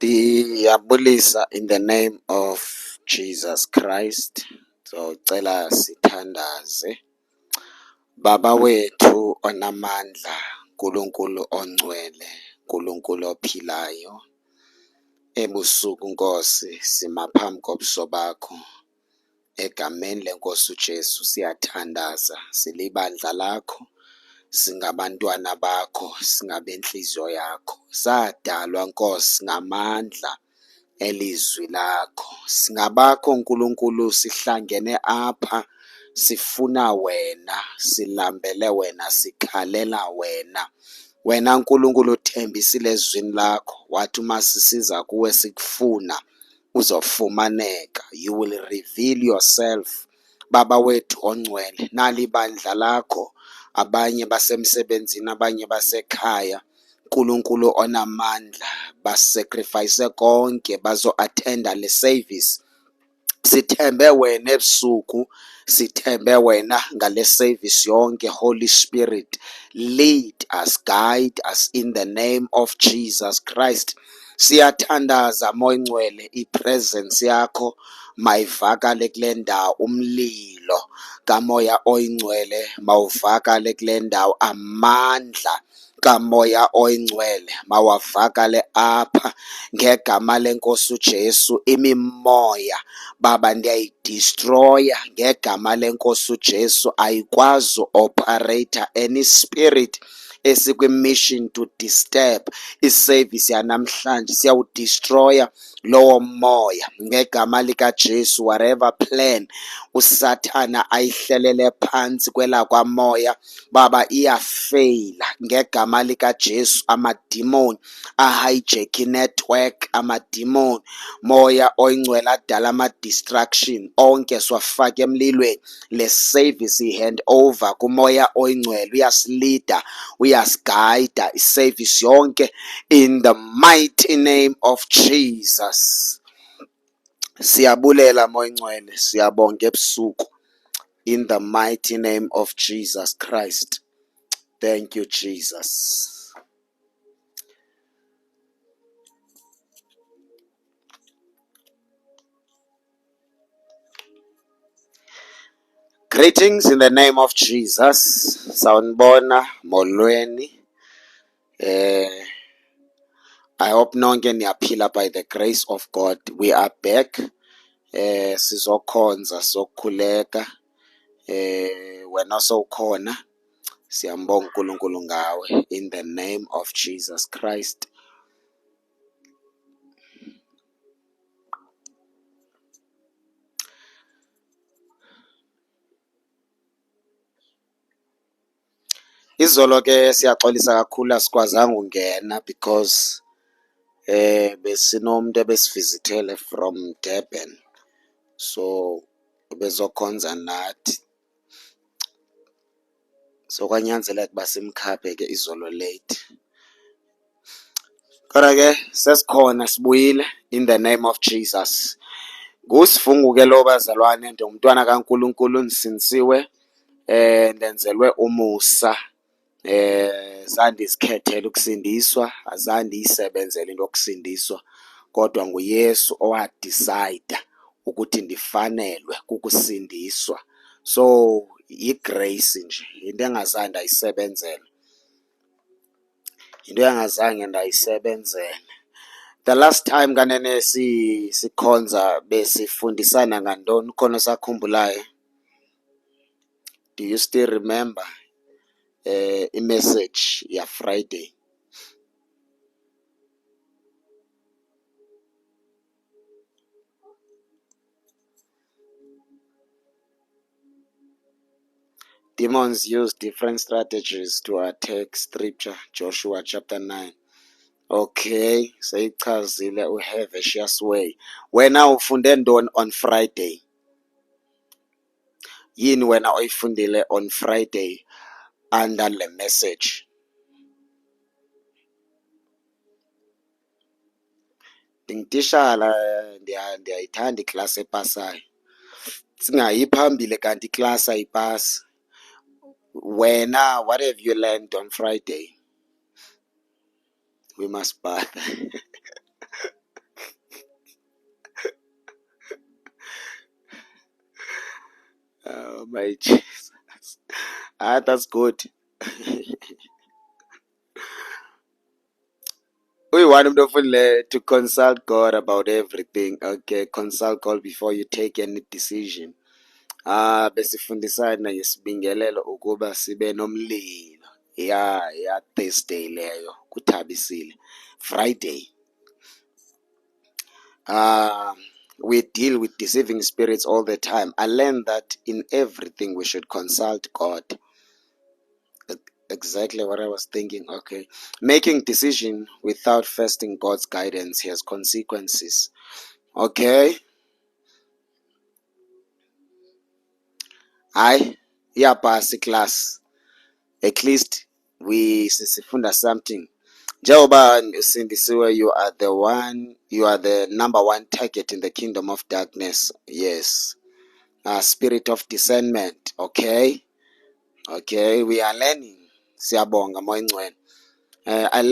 Ndiyabulisa in the name of Jesus Christ. Ndizocela sithandaze. Baba wethu onamandla, Nkulunkulu ongcwele, Nkulunkulu ophilayo, ebusuku Nkosi sima phambi kobuso bakho. Egameni leNkosi uJesu siyathandaza, silibandla lakho, singabantwana bakho, singabenhliziyo yakho. Sadalwa Nkosi ngamandla elizwi lakho. Singabakho Nkulunkulu, sihlangene apha, sifuna wena, silambele wena, sikhalela wena. Wena Nkulunkulu uthembisile ezwini lakho, wathi uma sisiza kuwe sikufuna uzofumaneka. You will reveal yourself. Baba wethu ongcwele, nali bandla lakho, abanye basemsebenzini, abanye basekhaya. Nkulunkulu onamandla, basacrifice konke bazo-attenda le service. Sithembe wena ebusuku, sithembe wena ngale service yonke. Holy Spirit, lead us, guide us in the name of Jesus Christ. Siyathandaza Moya Ngcwele, ipresence yakho mayivakale kule ndawo. Umlilo kaMoya Oyingcwele mawuvakale kule ndawo. Amandla kaMoya Oyingcwele mawavakale apha ngegama leNkosi uJesu. Imimoya Baba ndiyayidestroya ngegama leNkosi uJesu. Ayikwazi uoperate any spirit esikwi-mission to disturb iservice yanamhlanje. Siyawudestroya lowo moya ngegama likaJesu. Whatever plan uSathana ayihlelele phansi kwelakwamoya Baba iyafeyila ngegama likaJesu. Amadimoni ahijack inetwork, amadimoni Moya Oyingcwele adala ama-distraction onke siwafake emlilweni. Le service i-hand over kuMoya Oyingcwele. Uyasilida, uyasigayida iservice yonke in the mighty name of Jesus. Siyabulela Moya Ngcwele, siyabonga ebusuku in the mighty name of Jesus Christ. Thank you, Jesus. Greetings in the name of Jesus. Sawubona molweni. I hope nonke niyaphila by the grace of God. We are back. Sizokhonza sokukhuleka. Wena sowukhona. Siyambonga uNkulunkulu ngawe in the name of Jesus Christ. Izolo ke siyaxolisa kakhulu asikwazanga ungena because besinomuntu ebesivizithele from Durban, so bezokhonza nathi, so kwanyanzeleka ukuba simkhaphe ke izolo late. Kodwa ke sesikhona, sibuyile in the name of Jesus. Ngusifungu ke lo bazalwane, ndingumntwana kaNkulunkulu, ndisinsiwe, ndenzelwe umusa. Zange ndizikhethele ukusindiswa, azange ndiyisebenzele into yokusindiswa, kodwa nguYesu owadicayida ukuthi ndifanelwe kukusindiswa. So yigrace nje, into engazange ndayisebenzela, into engazange ndayisebenzela. The last time kanene sikhonza besifundisana ngantoni, khona osakhumbulayo? Do you still remember? i-message ya Friday. Demons use different strategies to attack scripture, Joshua chapter 9. Okay, seyichazile uHevesius Way. Wena ufunde ntoni on Friday? Yini wena oyifundile on Friday under le message? Ndingutishala, ndiyayithanda iklasi epasayo. Singayi phambili kanti iklasi ayipasi. Wena, what have you learned on Friday? We must bath. Oh my Jesus. That's good. We want to consult God about everything. Okay, consult God before you take any decision. Besifundisana ngesibingelelo ukuba sibe nomlilo. Ya Thursday leyo kuthabisile. Friday. We deal with deceiving spirits all the time. I learned that in everything we should consult God. Exactly what I was thinking. Okay, making decision without fasting God's guidance has consequences. Okay, iyapasa class. At least we sifunda something. Njengoba usindisiwe, you are the number one target in the kingdom of darkness. Yes. Spirit of discernment. Okay, we are learning. Siyabonga moya ngcwele. I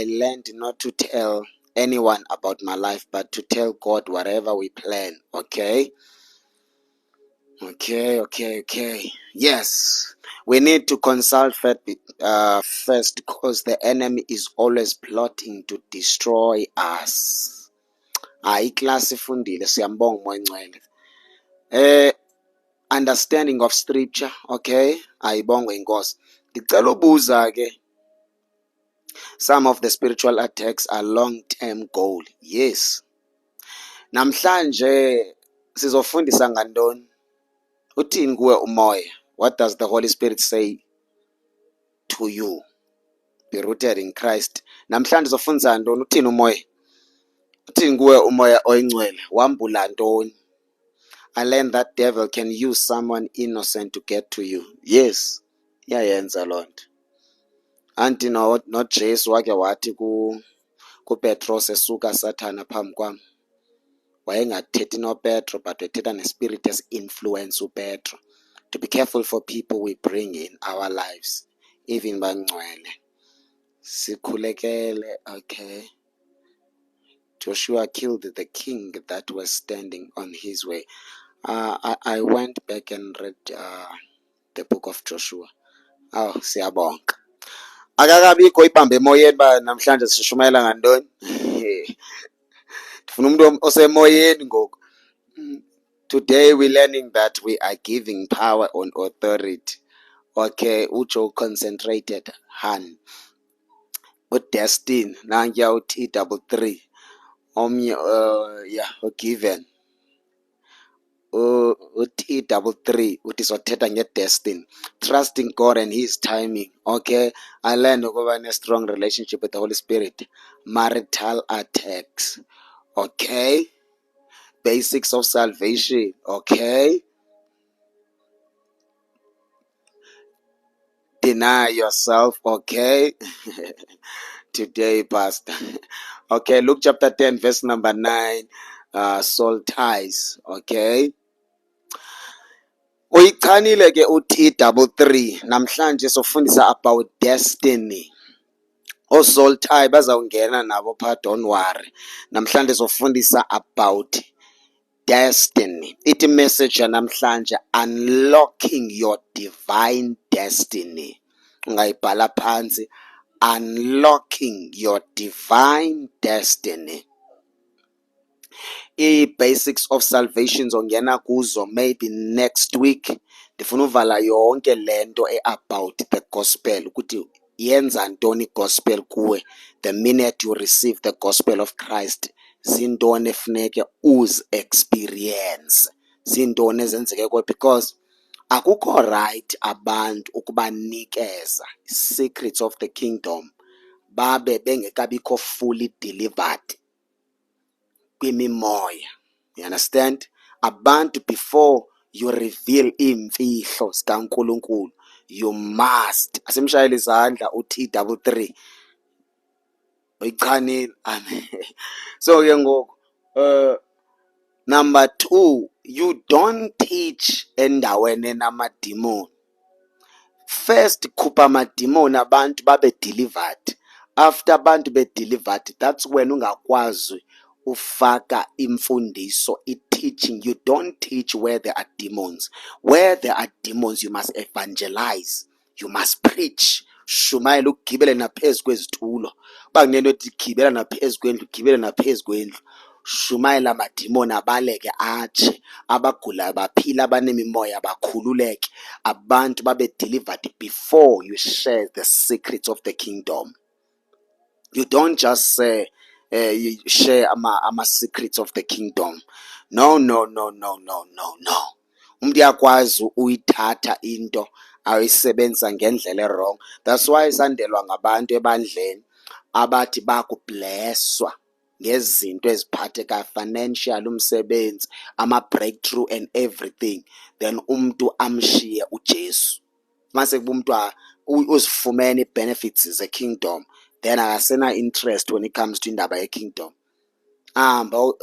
learned not to tell anyone about my life, but to tell God whatever we plan. Okay. Yes, we need to consult first because the enemy is always plotting to destroy us. Iklasi ifundile, siyambonga moya ngcwele. Understanding of scripture. Okay, ayibonga inkosi. Ndicela ubuza ke, some of the spiritual attacks are long-term goal. Yes. Namhlanje sizofundisa ngantoni? Uthini kuwe umoya? What does the Holy Spirit say to you? Be rooted in Christ. Namhlanje sizofundisa ngantoni? Uthini umoya? Uthini kuwe umoya oyingcwele? Wambula ntoni? I learned that devil can use someone innocent to get to you. Yes. Iyayenza loo nto. Anti noJesu wake wathi kuPetros esuka Sathana phambi kwam. Wayengathethi noPetro, but wethetha nespirit esi-influence uPetro. To be careful for people we bring in our lives, even bangcwele. Sikhulekele. Okay. Joshua killed the king that was standing on his way. I went back and read the book of Joshua. Oh, siyabonga. Akakabikho ibambe emoyeni ba namhlanje sishumayela ngantoni? Ndifuna umuntu osemoyeni ngoku. Today we're learning that we are giving power on authority. Okay, ujo concentrated hand. Udestin nankuya uT33. Omnye given. uT33 uthi sothetha ngedestiny. Trusting God and his timing. Okay, I learned ukuba ne-strong relationship with the Holy Spirit. Marital attacks. Okay, basics of salvation. Okay, deny yourself. Okay. Today, Pastor. Okay, Luke chapter 10 verse number 9. Soul ties. Okay, uyichanile ke uT33. Namhlanje sofundisa about destiny. Soul tie bazawungena nabo pha, don't worry. Namhlanje sofundisa about destiny. Ithi message namhlanje, unlocking your divine destiny. Ungayibhala phansi, unlocking your divine destiny. Basics of salvation zongena kuzo maybe next week. ndifuna uvala yonke lento about the gospel ukuthi yenza ntoni gospel kuwe. The minute you receive the gospel of Christ, zintoni efuneke experience, zintoni ezenzeke kuwe, because akukho right abantu ukubanikeza secrets of the kingdom babe bengekabikho fully delivered kwimimoya. You understand? Abantu, before you reveal imfihlo zikaNkulunkulu, you must, asemshayela izandla uT33 uyichanile. Amen. So ke ngoku number 2, you don't teach endaweni enamadimoni. First khupha amadimoni abantu babe delivered. After abantu be delivered, that's when ungakwazi ufaka imfundiso, teaching. You don't teach where there are demons. Where there are demons, you must evangelize, you must preach. Shumayela ukugibele naphezu kwezitulo. Bakunento ethi gibela naphezu kwendlu, gibele naphezu kwendlu. Shumayela amadimoni abaleke atshe, abagulayo baphila, abanemimoya bakhululeke, abantu babe delivered before you share the secrets of the kingdom. You don't just say you share ama secrets of the kingdom. No. Umuntu yakwazi uyithatha into ayisebenza ngendlela wrong. That's why isandelwa ngabantu ebandleni abathi bakublesswa ngezinto eziphatheka financial, umsebenzi, ama breakthrough and everything, then umuntu amshiye uJesu. Mase kuba umuntu uzifumene benefits ze kingdom, then akasena interest when it comes to indaba ye kingdom. Ahamba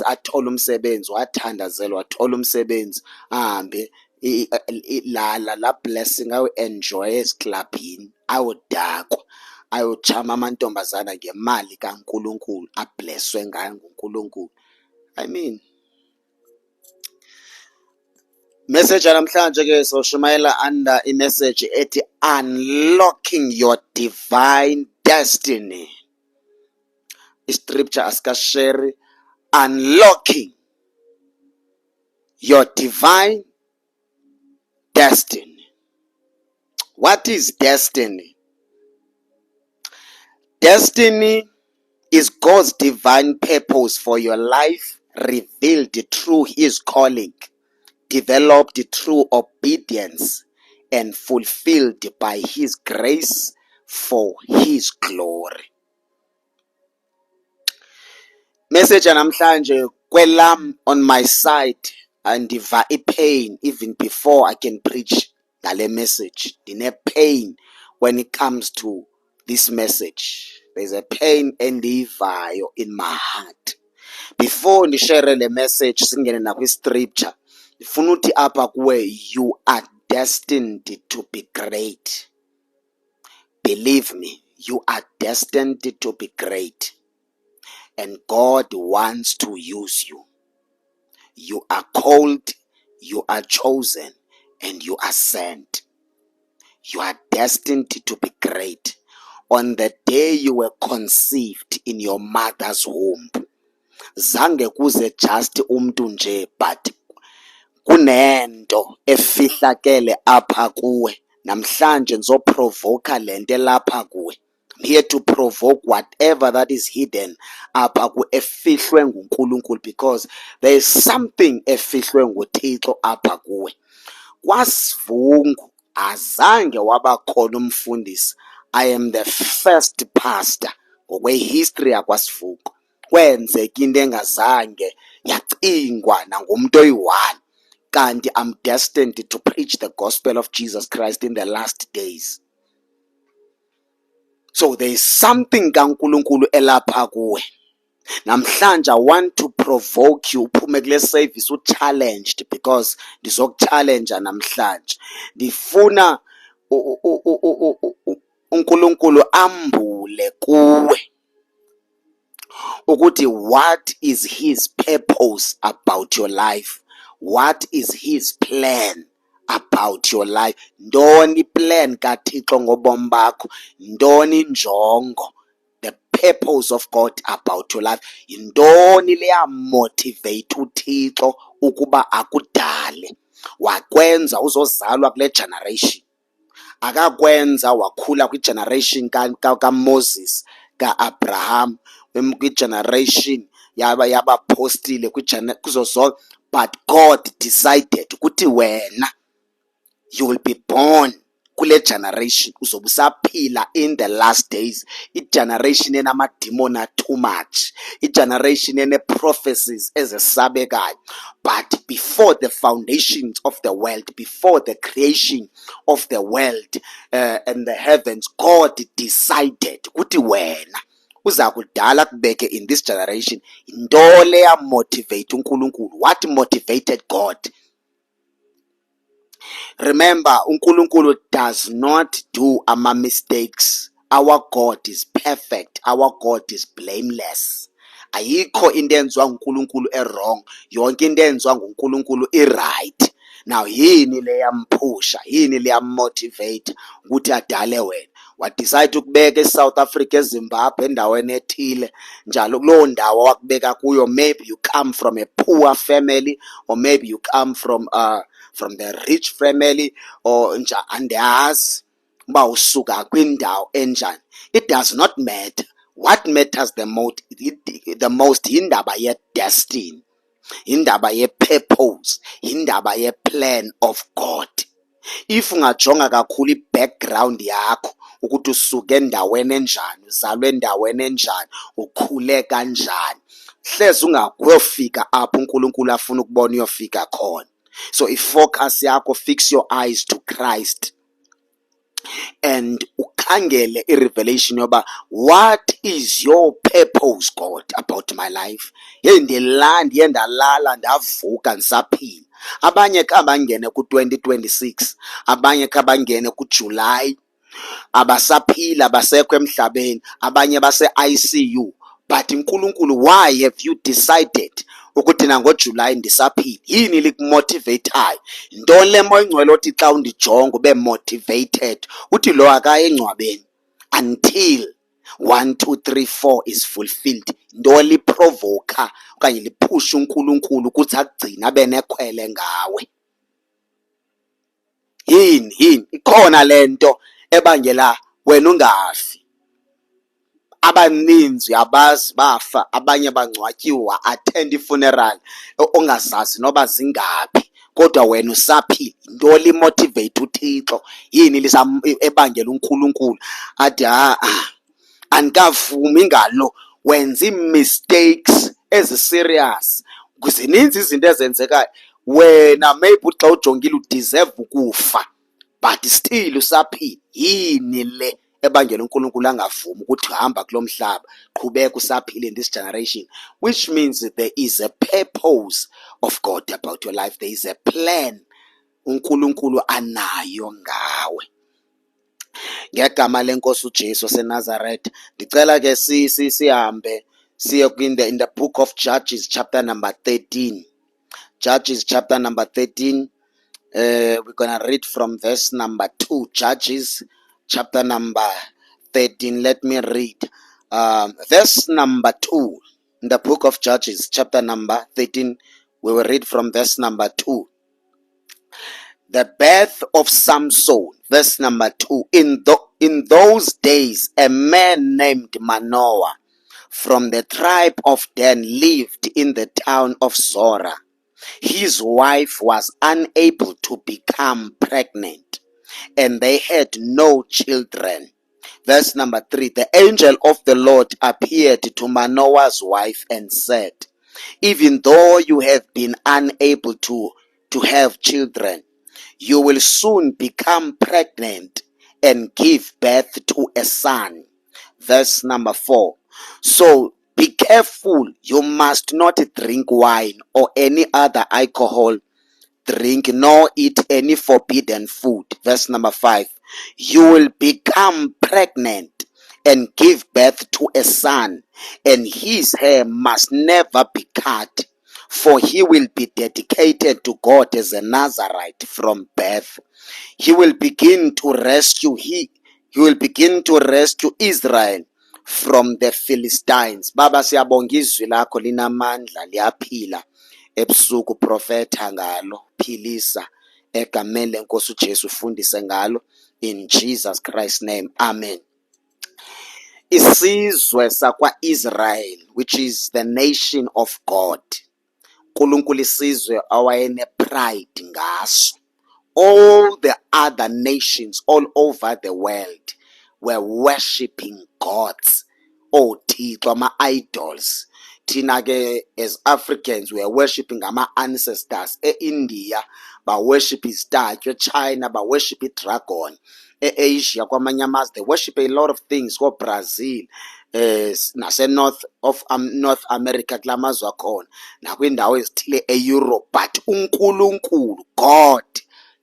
athola umsebenzi, wathandazelwa, wathola umsebenzi, ahambe la blessing awu enjoy esiclubhini, awudakwa, ayochama amantombazana ngemali kaNkulunkulu, ablesswe ngayo nguNkulunkulu. I mean, message namhlanje ke soshumayela under imessage ethi unlocking your divine destiny. Scripture askashare unlocking your divine destiny. What is destiny? Destiny is God's divine purpose for your life, revealed through his calling, developed through obedience, and fulfilled by his grace for his glory. Message namhlanje kwelam on my side, andiva pain even before I can preach ngale message. Ndine pain when it comes to this message. There's a pain endiyivayo in my heart. Before ndishare le message singene nakwi scripture, ndifuna uthi apha kuwe, you are destined to be great. Believe me, you are destined to be great. And God wants to use you. You are called, you are chosen, and you are sent. You are destined to be great. On the day you were conceived in your mother's womb, zange kuze just umntu nje, but kunento efihlakele apha kuwe. Namhlanje ngizoprovoka lento elapha kuwe. I'm here to provoke whatever that is hidden apha ku efihlwe nguNkulunkulu, because there is something efihlwe nguThixo apha kuwe. KwaSivungu azange wabakhona umfundisi. I am the first pastor ngokwehistory yakwaSivungu. Kwenzeka into engazange yacingwa nangumuntu oyi-1. Kanti I'm destined to preach the gospel of Jesus Christ in the last days. So there is something kaNkulunkulu elapha kuwe. Namhlanje I want to provoke you, uphume kule service challenged, because ndizokuchallenge namhlanje. Ndifuna uNkulunkulu ambule kuwe ukuthi what is his purpose about your life? What is his plan about your life? Ndoni plan kaThixo ngobomi bakho? Ndoni injongo? The purpose of God about your life. Yintoni leya motivate uThixo ukuba akudale? wakwenza uzozalwa kule generation. Akakwenza wakhula kwi-generation kaMoses, ka-Abraham, kwi-generation yabapostile, kuzo zonke. But God decided ukuthi wena, you will be born kule generation, uzobe usaphila in the last days. I-generation enamademon too much, i-generation ene-prophecies ezesabekayo. But before the foundations of the world, before the creation of the world and the heavens, God decided ukuthi wena uza kudala kubeke in this generation. Into le yamotivate uNkulunkulu. What motivated God? Remember, uNkulunkulu does not do mistakes. Our God is perfect. Our God is blameless. Ayikho into enziwa nguNkulunkulu wrong. Yonke into enziwa nguNkulunkulu right. Now yini le yamphusha, yini le yammotivate ukuthi adale wena? Wadecide ukubeka eSouth Africa, eZimbabwe, endaweni ethile njalo kulowo ndawo wakubeka kuyo. Maybe you come from a poor family, or maybe you come from the rich family, or andiyazi uba usuka kwindawo enjani. It does not matter. What matters the most yindaba ye-destiny, yindaba ye-purpose, yindaba ye-plan of God. If ungajonga kakhulu i-background yakho ukuthi usuke endaweni enjani, uzalwe endaweni enjani, ukhule kanjani, hleze ungakuyofika apho uNkulunkulu afuna ukubona uyofika khona. So ifocus yakho, fix your eyes to Christ and ukhangele i-revelation yoba what is your purpose, God, about my life. Ndiye ndalala ndavuka ndisaphila. Abanye khabangene ku-2026, abanye khabangene kuJuly, abasaphila, abasekho emhlabeni, abanye base-ICU. But uNkulunkulu, why have you decided ukuthi nangoJuly ndisaphila? Yini likumotivateayo? Into le Moya Ingcwele othi xa undijonga ube motivated uthi lo akaya engcwabeni until 1, 2, 3, 4 is fulfilled. Into liprovoka okanye liphusha uNkulunkulu ukuthi akugcina abe nekhwele ngawe. Yini ikhona lento ebangela wena ungafi. Abaninzi abazi bafa, abanye bangcwatyiwa, attend ifuneral ongazazi noba zingaphi, kodwa wena usaphila. Into limotivate uThixo, yini ebangela uNkulunkulu athi andikavumi ngalo, wenza ii-mistakes ezi-serious. Zininzi izinto ezenzekayo, wena maybe xa ujongile udeserve ukufa, but still usaphila. Yini le ebangela uNkulunkulu angavumi ukuthi hamba kulo mhlaba, qhubeka usaphila in this generation? Which means that there is a purpose of God about your life. There is a plan uNkulunkulu anayo ngawe. Ngegama lenkosi uJesu waseNazaretha, ndicela ke sihambe siye in the book of Judges chapter number 13. Judges chapter number 13. We're going to read from verse number 2. Judges chapter number 13. Let me read verse number 2 in the book of Judges chapter number 13. We will read from verse number 2. The birth of Samson, verse number 2. In those days, a man named Manoah from the tribe of Dan lived in the town of Zorah. His wife was unable to become pregnant, and they had no children. Verse number 3. The angel of the Lord appeared to Manoah's wife and said, even though you have been unable to have children, you will soon become pregnant and give birth to a son. Verse number 4. So be careful, you must not drink wine or any other alcohol drink, nor eat any forbidden food. Verse number 5. You will become pregnant and give birth to a son, and his hair must never be cut, for he will be dedicated to God as a Nazarite from birth. He will begin to rescue Israel from the Philistines. Baba, siyabonga izwi lakho linamandla, liyaphila. Ebusuku profeta ngalo. ukusiphilisa egameni lenkosi uJesu ufundise ngalo in Jesus Christ's name, amen. Isizwe sakwa-Israel, which is the nation of God, uNkulunkulu isizwe awayene pride ngaso. All the other nations all over the world were worshipping gods, othixo, ama-idols. Thina ke as Africans we are worshipping ama-ancestors. E-India ba-worship istatue, eChina ba-worship idragon, e-Asia kwamanye amazwe they worship a lot of things, ko-Brazil nase-North America kula mazwe akhona, nakwindawo ezithile e-Europe. But uNkulunkulu, God,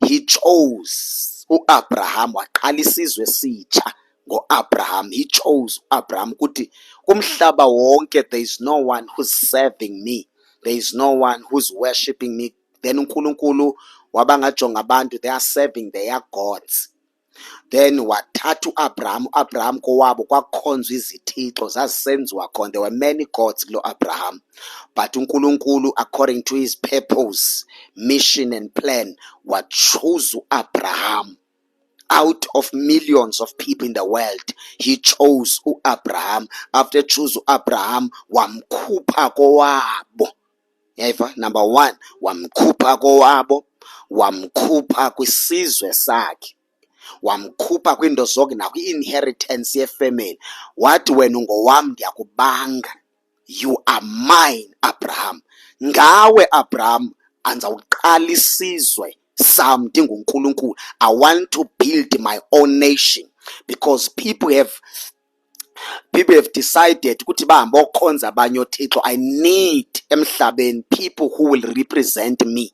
he chose uAbraham, waqala isizwe esitsha ngo-Abraham. He chose uAbraham ukuthi kumhlaba wonke there is no one who's serving me, there is no one who's worshipping me. Then uNkulunkulu wabangajonga abantu, they are serving their gods. Then wathatha uAbraham kowabo kwakhonzwa izithixo zazisenziwa khona. There were many gods kulo Abraham, but uNkulunkulu according to his purpose, mission and plan wachoose uAbraham. Out of millions of people in the world, he chose uAbraham. After choose uAbraham, wamkhupha kowabo. Yeva, number one, wamkhupha kowabo, wamkhupha kwisizwe sakhe, wamkhupha kwiinto zonke nakwi-inheritance yefamily. Wathi wena ungowam ndiyakubanga, you are mine Abraham. Ngawe Abraham andizawuqala isizwe sam ndinguNkulunkulu. I want to build my own nation, because people have decided ukuthi bahambe okhonza abanye othixo. I need emhlabeni people who will represent me,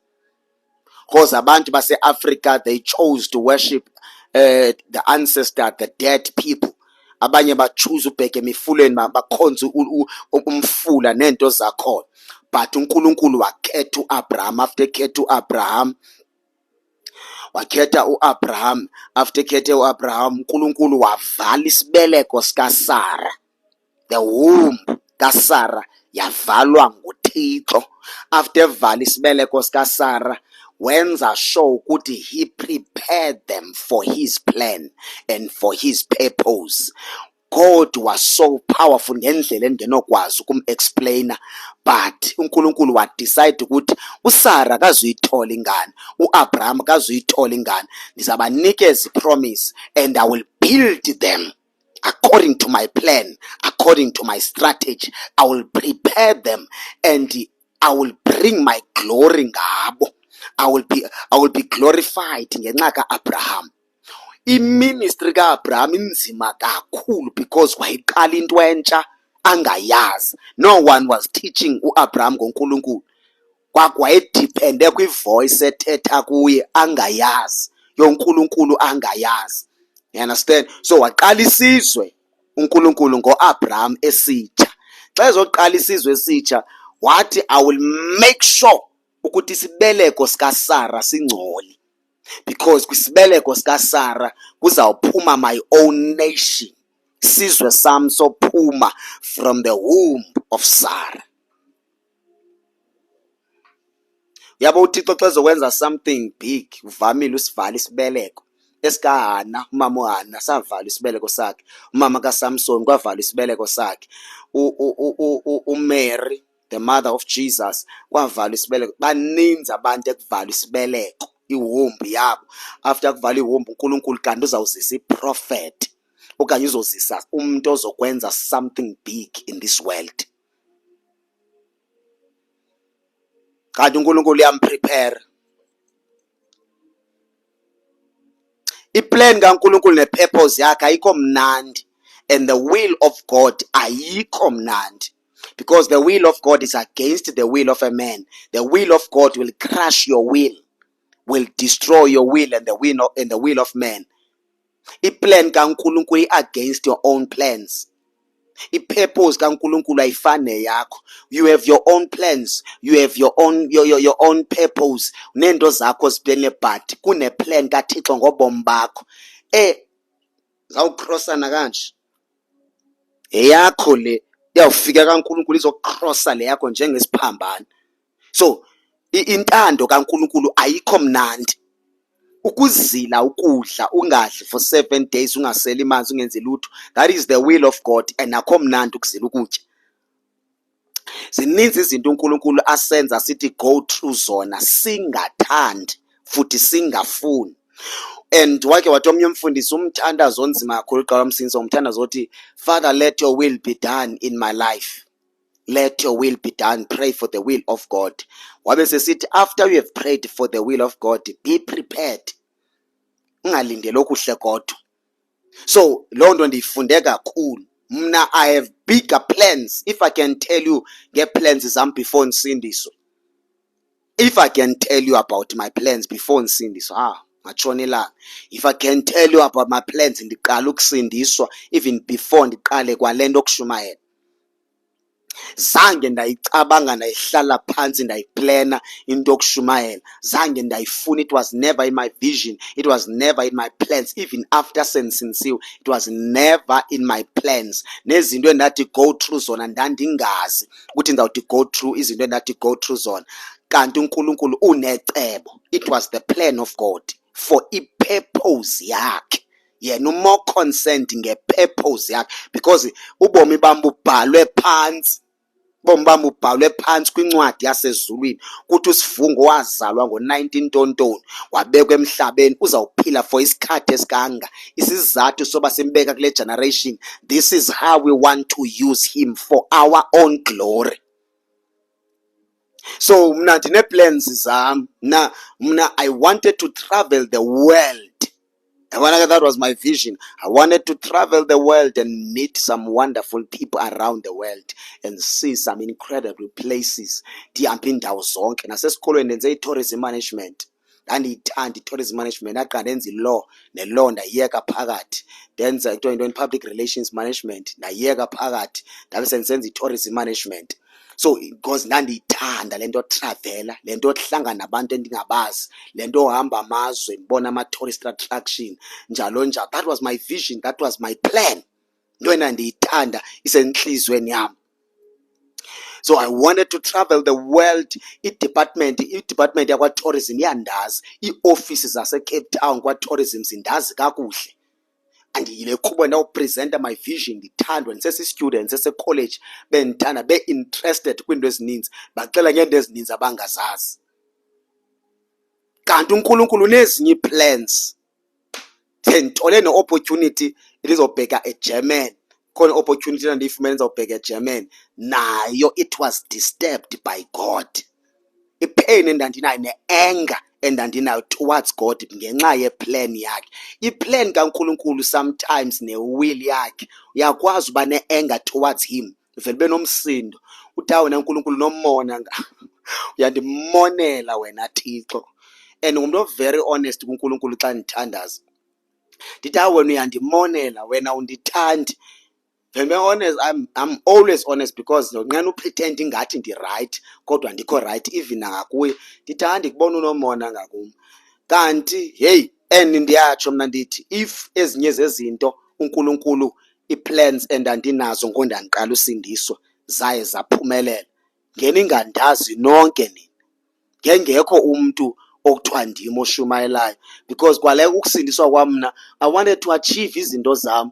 because abantu base-Africa they chose to worship the ancestor, the dead people. Abanye bachoose ubheke emifuleni bakhonze umfula nento zakhona. But uNkulunkulu wakhetha uAbraham. After ekhetha uAbraham, wakhetha uAbraham, after ekhethe uAbraham, uNkulunkulu wavala isibeleko sikaSara. The womb kaSara yavalwa nguThixo. After evala isibeleko sikaSara, wenza sure ukuthi he prepared them for his plan and for his purpose. God was so powerful ngendlela engenokwazi ukum-explainer, but uNkulunkulu wadecide ukuthi uSara akazuyithola ingane, uAbraham akazuyithola ingane. Ndizabanikeza ipromise and I will build them according to my plan, according to my strategy. I will prepare them and I will bring my glory ngabo. I will be glorified ngenxa kaAbraham. Iministry kaAbraham inzima kakhulu because wayiqala into entsha angayazi. No one was teaching uAbraham ngoNkulunkulu. Wayedepende kwivoice ethetha kuye angayazi, yoNkulunkulu angayazi. You understand? So waqala isizwe uNkulunkulu ngoAbraham esitsha. Xa ezoqala isizwe esitsha wathi I will make sure ukuthi isibeleko sikaSara singcole, because kwisibeleko sikaSara kuzawuphuma my own nation. Isizwe sam sophuma from the womb of Sarah. Yabo uThixo xa ezokwenza something big uvamile usivala isibeleko. Esikahana, umama uHana savala isibeleko sakhe, umama kaSamson kwavala isibeleko sakhe, uMary the mother of Jesus kwavala isibeleko. Baninzi abantu ekuvala isibeleko, iwombi yabo. After kuvala iwombi uNkulunkulu kanti uzawuzisa iprofet okanye uzozisa umuntu ozokwenza something big in this world. Kanti uNkulunkulu uyamprepare. Iplan kaNkulunkulu nepurpose yakhe ayikho mnandi, and the will of God ayikho mnandi, because the will of God is against the will of a man. The will of God will crush your will destroy your will and the will of man. Iplan kaNkulunkulu against your own plans. Ipurpose kaNkulunkulu ayifani neyakho. You have your own plans, you have your own purpose. Nento zakho ziplanele, but kuneplan kaThixo ngobomi bakho. Zawucrossana kanje. Eyakho le iyawufika kaNkulunkulu izocrossa le yakho njengesiphambano. So intando kaNkulunkulu ayikho mnandi. Ukuzila ukudla ungadli for 7 days ungaseli manzi ungenzi lutho, that is the will of God, and akho mnandi ukuzila ukutya. Zininzi izinto uNkulunkulu asenza sithi go through zona singathandi futhi singafuni. And wake wathi omnye umfundisi umthandazo onzima kakhulu xa wamsinsa umthandazo othi, Father, let your will be done in my life. Let your will be done. Pray for the will of God. Wabe sesithi after you have prayed for the will of God, be prepared. Ungalindele okuhle kodwa. So loo nto ndiyifunde kakhulu. Mna I have bigger plans. If I can tell you nge-plans zam before nsindiswe. If I can tell you about my plans before nsindiswa, matshonelanga. If I can tell you about my plans ndiqala ukusindiswa even before ndiqale kwale nto kushumayela. Zange ndayicabanga ndayihlala phansi ndayiplana into yokushumayela. Zange ndayifuna. It was never in my vision. It was never in my plans. Even after sensinsiwe, it was never in my plans. Nezinto endathi go through zona ndandingazi ukuthi ndawuthi go through izinto endathi go through zona. Kanti uNkulunkulu unecebo. It was the plan of God for i-purpose yakhe. Yena more concerned nge-purpose yakhe, because ubomi bam bubhalwe phansi. Ubomi bam bubhalwe phansi kwincwadi yasezulwini. Kuthi uSifungo wazalwa ngo-19 tontoni wabekwa emhlabeni uzawuphila for isikhathi esikanga. Isizathu soba simbeka kule generation, this is how we want to use him for our own glory. So mna ndine-plans zam. Mna I wanted to travel the world. That was my vision. I wanted to travel the world and meet some wonderful people around the world and see some incredible places. Ndihambe indawo zonke. Nasesikolweni ndenze i-tourism management. Ndandiyithanda i-tourism management. Ndaqala ndenza i-law, ne-law ndayiyeka phakathi. Ndenza into in public relations management, ndayiyeka phakathi. Ndabe sendisenza i-tourism management. So because ndandiyithanda le nto travela, le nto hlangana nabantu endingabazi, le nto hamba amazwe ndibona ama-tourist attraction njalo njalo. That was my vision, that was my plan. Into endandiyithanda isentliziyweni yam. So I wanted to travel the world. I-department yakwa-tourism iyandazi. Ii-offices zase-Cape Town kwa-tourism zindazi kakuhle. And yile kuba ndawupresenta my vision, ndithandwa ndisesi-student sese-college, bendithanda be-interested kwiinto ezininzi, baxela ngeento ezininzi abangazazi. Kanti uNkulunkulu nezinye ii-plans. Ndithole ne-opportunity ndizobheka eGerman. Khona i-opportunity ndandiyifumene ndizawubheka eGerman. Nayo it was disturbed by God. I-pain endandinayo ne-anger endandinayo towards God ngenxa yeplan yakhe. Iplan kaNkulunkulu sometimes ne-will yakhe uyakwazi uba ne-anger towards him, uvele ube nomsindo. Uthi wena uNkulunkulu nomona uyandimonela wena Thixo. And ngumntu very honest kuNkulunkulu xa ndithandaza. Ndithi wena uyandimonela, wena undithandi. To be honest, I'm always honest, because nxa upretend ingathi ndi-right kodwa ndikho right even nangakuye. Ndithi ndikubona unomona ngakum. Kanti hey, and ndiyatsho mna ndithi if ezinye zezinto uNkulunkulu i-plans endandinazo ngondandiqala usindiswa zaye zaphumelela, ngeningandazi nonke nina, ngengekho umntu okuthiwa ndim oshumayelayo, because kwale ukusindiswa kwam mna I wanted to achieve izinto zam.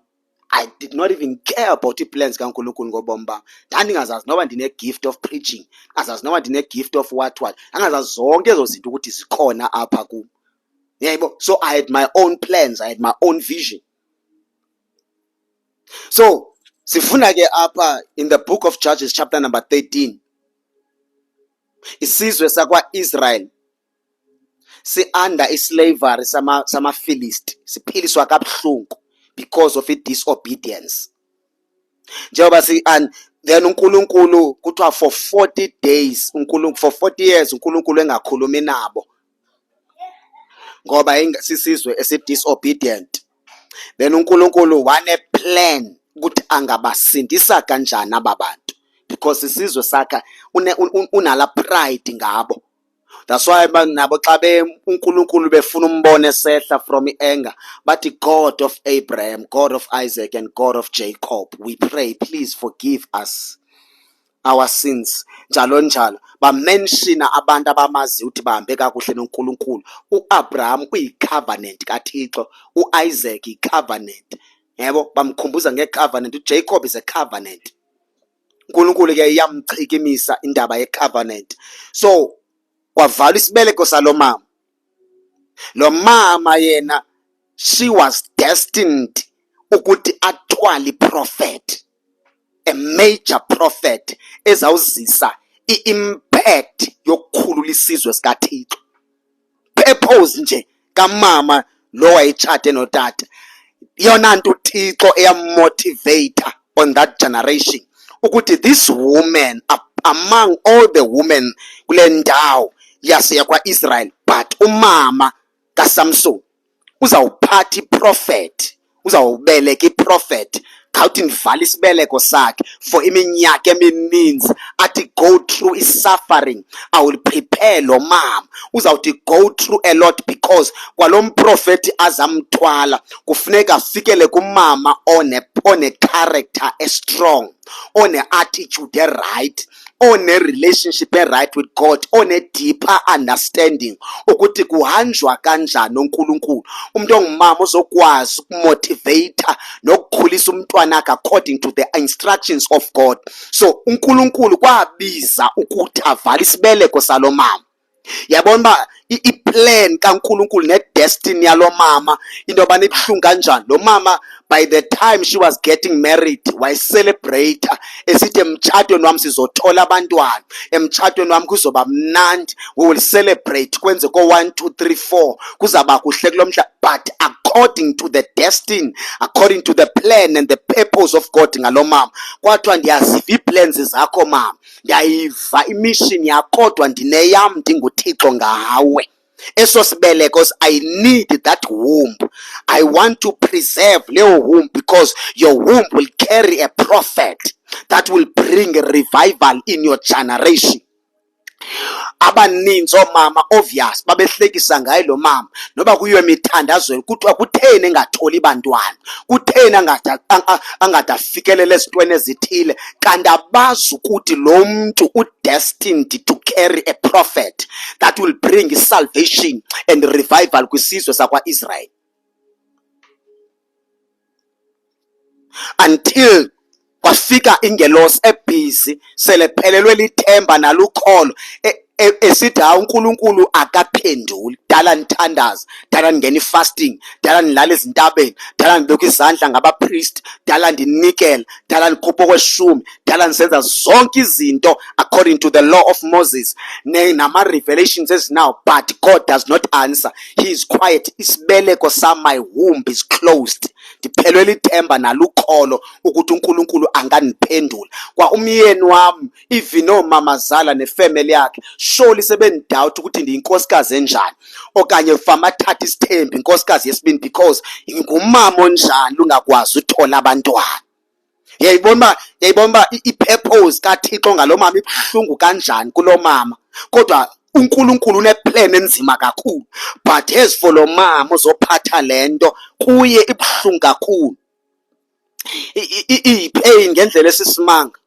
I did not even care about i-plans kaNkulunkulu ngobomi bam. Ndandingazazi noba ndine-gift of preaching, angazazi noba ndine-gift of what, angazazi zonke ezo zinto ukuthi zikhona apha kum. Yebo, so I had my own plans, I had my own vision. So sifuna ke apha in the book of Judges chapter number 13, isizwe sakwa-Israel si-under islavery sama-Philist, siphiliswa kabuhlungu because of disobedience. Njengoba then uNkulunkulu kuthiwa for 40 days, for 40 years uNkulunkulu engakhulumi nabo ngoba sisizwe esi-disobedient. Then uNkulunkulu wane-plan ukuthi angabasindisa kanjani aba bantu, because isizwe sakhe unala pride ngabo. That's why nabo xa uNkulunkulu befuna umbone esehla from anger, bathi God of Abraham, God of Isaac and God of Jacob, we pray, please forgive us. our sins, njalo njalo. Bamenshina abantu abamazi ukuthi bahambe kakuhle noNkulunkulu. UAbraham uyicovenant kaThixo, uIsaac icovenant. Yebo, bamkhumbuza ngecovenant. uJacob is a covenant. uNkulunkulu ke iyamchikimisa indaba yecovenant. So kwavala isibeleko salomama. Lo mama yena, she was destined ukuthi athwale prophet, a major prophet ezawuzisa impact yokukhulula isizwe sikaThixo. Purpose nje kamama lo wayetshade notata, yona nto uThixo eyamotivate on that generation ukuthi this woman among all the women kule ndawo yakwa-Israel, but umama kaSamson uzawuphatha iprofet, uzawubeleka iprofet, khawuthi ndivala isibeleko sakhe for iminyaka emininzi, athi go through is-suffering. I will prepare lo mama, uzawuthi go through a lot, because kwalo mprofethi azamthwala kufuneka afikele kumama one-character strong, one-attitude right, one-relationship right with God, one-deeper understanding ukuthi kuhanjwa kanjani noNkulunkulu. Umuntu ongumama uzokwazi ukumotivate nokukhulisa umntwana akhe according to the instructions of God. So uNkulunkulu kwabiza ukuthi avala isibeleko salo mama. Yabona uba i-plan kaNkulunkulu ne-destiny yalo mama into yobana ibuhlungu kanjani. Lo mama, by the time she was getting married, wayecelebrate esithi emtshatweni wami sizothola abantwana, emtshatweni wami kuzoba mnandi, we will celebrate, kwenze ko-1 2 3 4 kuzaba kuhle kulo mhla. But according to the destiny, according to the plan and the purpose of God ngalo mama, kwathiwa ndiyaziva ii-plans zakho mama, ndiyayiva imission yakho, kodwa ndineyam ndinguThixo ngawe. Eso sibeleko, I need that womb. I want to preserve leyo womb, because your womb will carry a prophet that will bring a revival in your generation. Abaninzi omama obvious babehlekisa ngaye lo mama, noba kuyiwe emithandazweni kuthiwa kutheni engatholi bantwana, kutheni angade afikelele ezintweni ezithile, kanti abazi ukuthi lo muntu udestined to carry a prophet that will bring salvation and revival kwisizwe sakwa-Israel. Until kwafika ingelosi ebhizi selephelelwe lithemba nalukholo, esithi hawu uNkulunkulu akaphenduli, dala nithandaza, dala ndingena i-fasting, dala ndilala ezintabeni, dala ndibeka izandla ngabapriest, dala ndinikela, dala ndikhupha okweshumi, dala ndisenza zonke izinto according to the law of Moses nama-revelations ezinawo. But God does not answer, he is quiet. Isibeleko sam, my womb is closed, ndiphelelwe lithemba nalukholo ukuthi uNkulunkulu anganiphendula. Kwa umyeni wami, even omamazala nefamily yakhe, surely sebendoubt ukuthi ndiyinkosikazi enjani, okanye famathatha isithembu inkosikazi yesibini, because ngumama onjani lungakwazi uthola abantwana. Yayibona uba i-purpose kaThixo ngalo mama ibuhlungu kanjani kulo mama, kodwa uNkulunkulu uneplan enzima kakhulu. But as for lo mama ozophatha lento, kuye ibuhlungu kakhulu, ipain ngendlela esisimanga.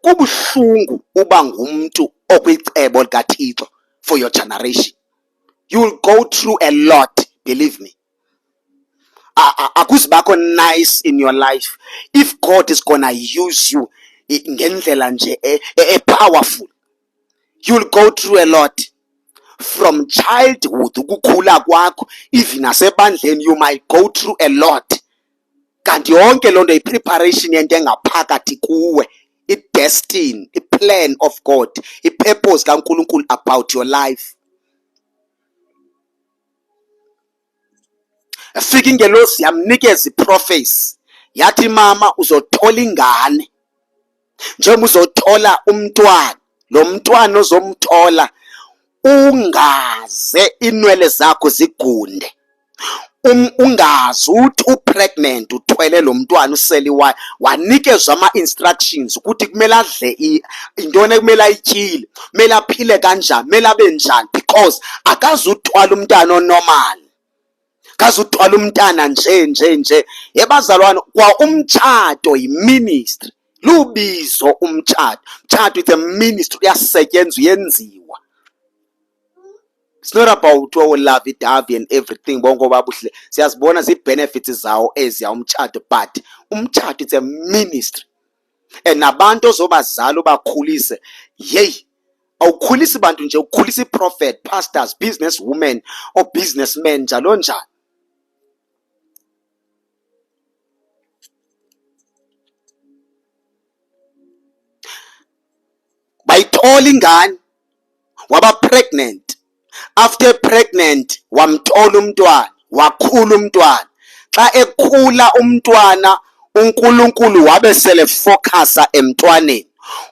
Kubuhlungu uba ngumuntu okwicebo likaThixo for your generation. You will go through a lot, believe me. Akuzibakho nice in your life. If God is gonna use you ngendlela nje powerful, you will go through a lot. From childhood, ukukhula kwakho, even asebandleni, you might go through a lot. Kanti yonke loo nto i-preparation yento engaphakathi kuwe, i-destiny, i-plan of God, i-purpose kaNkulunkulu about your life. Fika ingelosi yamnikeza i-prophecy, yathi mama uzothola ingane, njengoba uzothola umntwana, lo mntwana ozomthola ungaze inwele zakho zigunde, ungazi uthi upregnant uthwele lo mntwana useliwayo. Wanikezwa ama-instructions ukuthi kumele adle intoni ekumele ayityile, kumele aphile kanjani, kumele abe njani, because akazuthwala umntana onormal, akazuthwala umntana nje. Yebazalwane, kwa umtshato yi-ministry, lubizo umtshato. Umtshato it's a ministry, uyasetyenzwa, uyenziwa. It's not about lovey-dovey and everything bonke babuhle. Siyazibona zii-benefits zawo eziya umtshato, but umtshato it's a ministry. And nabantu ozobazala ubakhulise, yeyi, awukhulisi bantu nje, ukhulisa i-prophet, pastors, business women or businessmen, njalo njalo. Bayithola ingane, waba pregnant. After pregnant, wamthola umntwana, wakhula umntwana. Xa ekhula umntwana, uNkulunkulu wabe sele focusa emntwaneni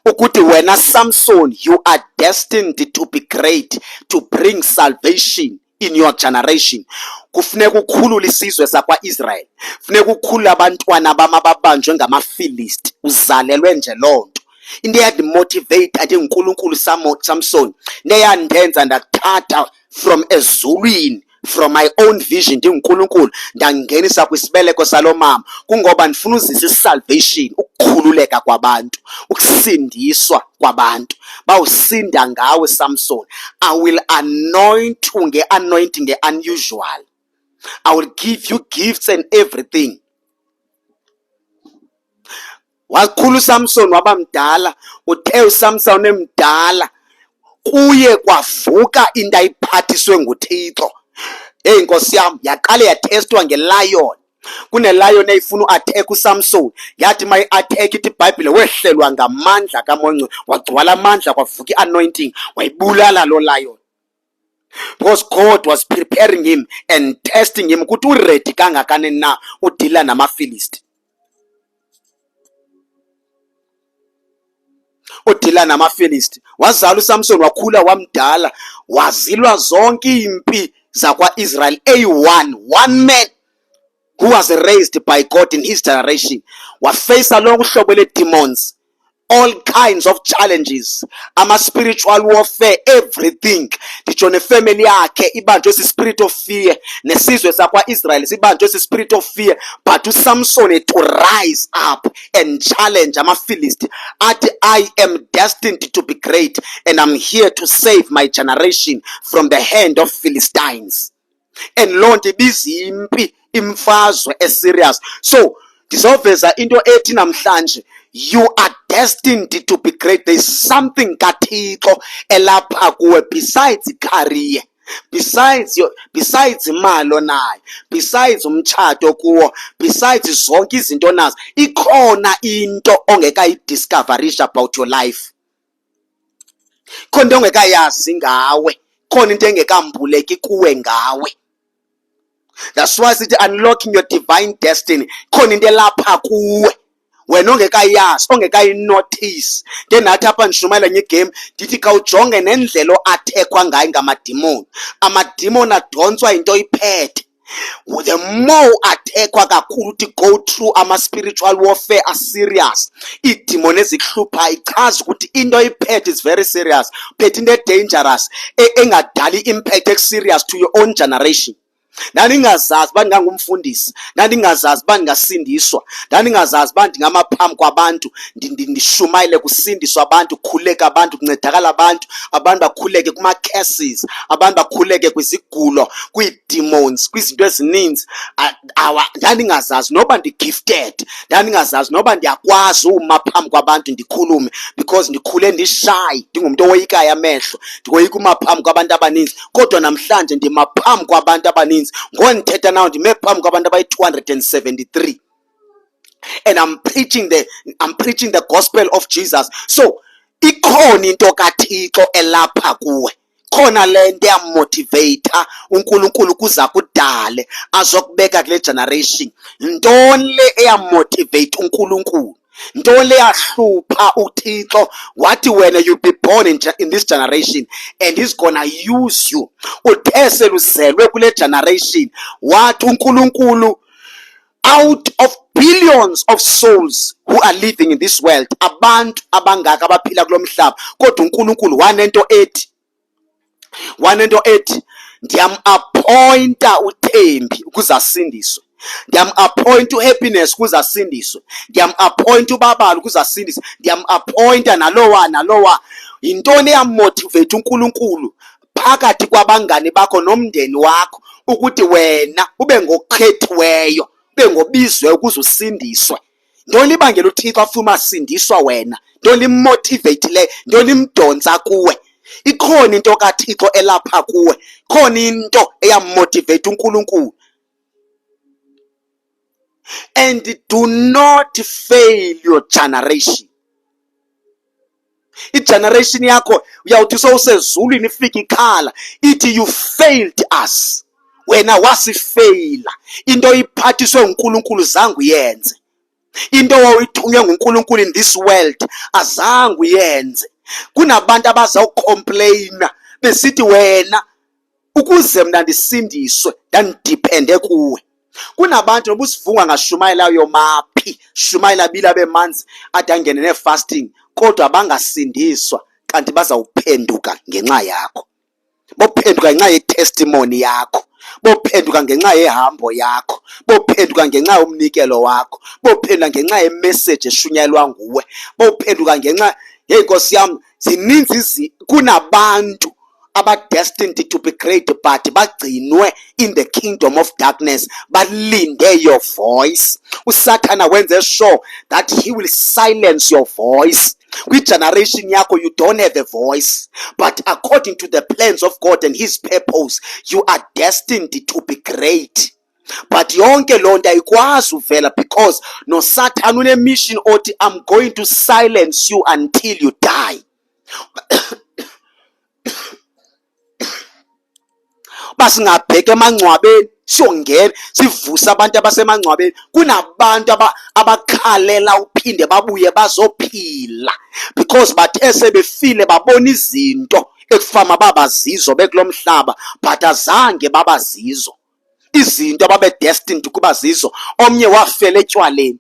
ukuthi wena Samson, you are destined to be great, to bring salvation in your generation. Kufuneka ukhulule isizwe sakwa-Israel, kufuneka ukhulule abantwana bam ababanjwe ngamaFilist, uzalelwe nje loo nto. Into eyandimotivate athi uNkulunkulu Samson, neyandenza ndakuthatha from ezulwini, from my own vision, ndiNkulunkulu ndangenisa kwisibeleko salo mama, kungoba ndifuna uzisa isalvation, ukukhululeka kwabantu, ukusindiswa kwabantu. Bawusinda ngawe Samson. I will anoint you nge-anointing nge-unusual. I will give you gifts and everything. Wakhula uSamson waba mdala. Uthe uSamson emdala, kuye kwavuka into ayiphathiswe nguThixo. Hey Nkosi yam, yaqale yathestwa ngelion. Kune-lion eyifuna u-attack uSamson, yathi ma i-attack ithi iBhayibhile wehlelwa ngamandla kaMonce, wagcwala amandla, kwavuka i-anointing, wayibulala lo lion. Because God was preparing him and testing him ukuthi uready kangakanani na udila namaFilist. Udila namaFilist. Wazala uSamson, wakhula wamdala, wazilwa zonke impi zakwa-Israel. One man who was raised by God in his generation. Waface along uhlobo le-demons, all kinds of challenges, ama-spiritual warfare, everything. Nditsho nefamily yakhe ibanjwe si-spirit of fear, nesizwe sakwa-Israel sibanjwe si-spirit of fear. But uSamson had to rise up and challenge ama-Philist. Athi, I am destined to be great and I'm here to save my generation from the hand of Philistines. And loo nto ibiza impi, imfazwe eserious. So ndizoveza into ethi namhlanje, you are destined to be great. There is something kaThixo elapha kuwe besides career, besides imali onayo, besides umtshato kuwo, besides zonke izinto nazo, ikhona into ongekayidiscoverisha about your life. Khona into ongekayazi ngawe, khona into engekambuleki kuwe ngawe. That's why sithi unlocking your divine destiny. Khona into elapha kuwe wena ongekayazi, ongekayinotice. Then nathi apha ndishumayela ngegame ndithi kawujonge nendlela o-athekwa ngayo ngamadimoni. Amadimoni adonswa into iphethe. The more athekwa kakhulu to go through ama-spiritual warfare are-serious, iidimoni ezikuhluphayo ichaza ukuthi into iphethe is very serious. Phethe into dangerous engadala i-impact eku-serious to your own generation. Ndandingazazi uba ndingangumfundisi, ndandingazazi uba ndingasindiswa, ndandingazazi uba ndingamaphambi kwabantu ndishumayele kusindiswa abantu, kukhuleka abantu, kuncedakala abantu, abantu bakhuleke kuma-cases, abantu bakhuleke kwizigulo, kwii-demons, kwizinto ezininzi. Ndandingazazi noba ndi-gifted, ndandingazazi noba ndiyakwazi uma phambi kwabantu ndikhulume, because ndikhule ndishayi, ndingumntu owoyikayo amehlo, ndiwoyika uma phambi kwabantu abaninzi. Kodwa namhlanje ndimaphambi kwabantu abaninzi. Ngondithetha nawo ndime phambi kwabantu abayi-273, and I'm preaching the gospel of Jesus. So ikhona into kaThixo elapha kuwe, khona le nto eyamotivator uNkulunkulu kuza kudale azokubeka kule generation. Ntoni le eyamotivate uNkulunkulu? Ntoni le yahlupha uThixo wathi wena you'll be born in this generation and he's gonna use you? Uthe seluzelwe kule generation wathi uNkulunkulu, out of billions of souls who are living in this world, abantu abangaka abaphila kulo mhlaba, kodwa uNkulunkulu wanento ethi ndiyam-appointa uThembi ukuze asindiswe. Ndiyam-appoint uhappiness ukuze asindiswe, ndiyam-appoint ubabalo ukuze asindiswe, ndiyam-appointa nalowa. Yintoni eyammotivate uNkulunkulu phakathi kwabangani bakho nomndeni wakho ukuthi wena ube ngokhethiweyo, ube ngobizwe ukuze usindiswe? Ntoni ibangela uThixo afuna asindiswa wena? Ntoni immotivate, ntoni imdonsa kuwe? Ikhona into kaThixo elapha kuwe, khona into eyammotivate uNkulunkulu. And do not fail your generation. Igeneration yakho uyawuthi sowusezulwini ifika ikhala ithi you failed us. Wena wasifeyila. Into iphathiswe uNkulunkulu zange uyenze. Into wawuyithunywe nguNkulunkulu in this world azange uyenze. Kunabantu abazawucomplaina besithi wena ukuze mna ndisindiswe ndandidepende kuwe. Kunabantu noba usivunga ngashumayela yomaphi, shumayela bila bemanzi ade angene ne-fasting, kodwa bangasindiswa kanti bazawuphenduka ngenxa yakho. Bophenduka ngenxa yetestimony yakho, bophenduka ngenxa yehambo yakho, bophenduka ngenxa yomnikelo wakho, bophenduka ngenxa yemessage eshunyayelwa nguwe, bophenduka ngenxa Nkosi yami, zininzi kunabantu destined to be great but bagcinwe in the kingdom of darkness, balinde your voice. Usathana wenze sure that he will silence your voice. Kwi-generation yakho you don't have a voice, but according to the plans of God and his purpose, you are destined to be great. But yonke loo nto ayikwazi uvela because noSathane une-mission othi I'm going to silence you until you die. Basingabheka emangcwabeni siyongena sivuse abantu abasemangcwabeni, kunabantu abakhalela uphinde babuye bazophila because bathe sebefile babona izinto ekufama babazizo bekulomhlaba but azange babazizo izinto ababe destined ukuba zizo. Omnye wafela etywaleni.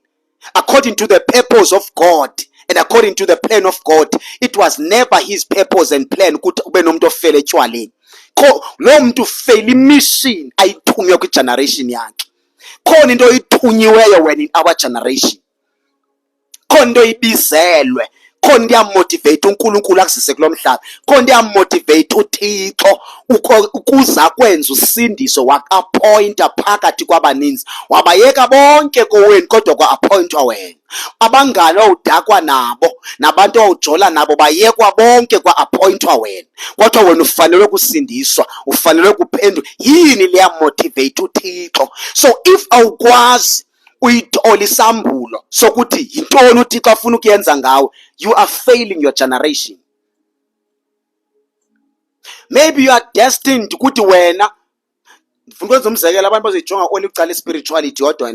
According to the purpose of God and according to the plan of God, it was never his purpose and plan ukuthi ube nomuntu ofela etywaleni. Lo muntu fail mission ayithunywe kwi-generation yakhe. Khona into oyithunyiweyo wena in our generation, khona into ibizelwe, khona into yamotivate uNkulunkulu akuzise kulo mhlaba, khona into yamotivate uThixo ukuza kwenza usindiso waka-appointa phakathi kwabaninzi. Wabayeka bonke kowenu kodwa kwa-appointwa wena. Abangane owudakwa nabo nabantu owujola nabo bayekwa bonke kwa-appointwa wena, kodwa wena ufanelwe kusindiswa, ufanelwe kuphendula. Yini leyamotivate uThixo? So if awukwazi uyithola isambulo sokuthi yintoni uThixo afuna ukuyenza ngawe, you are failing your generation. Maybe you are destined ukuthi wena, ngifuna ukwenza umzekelo abantu bazoyijonga only ucala spirituality yodwa.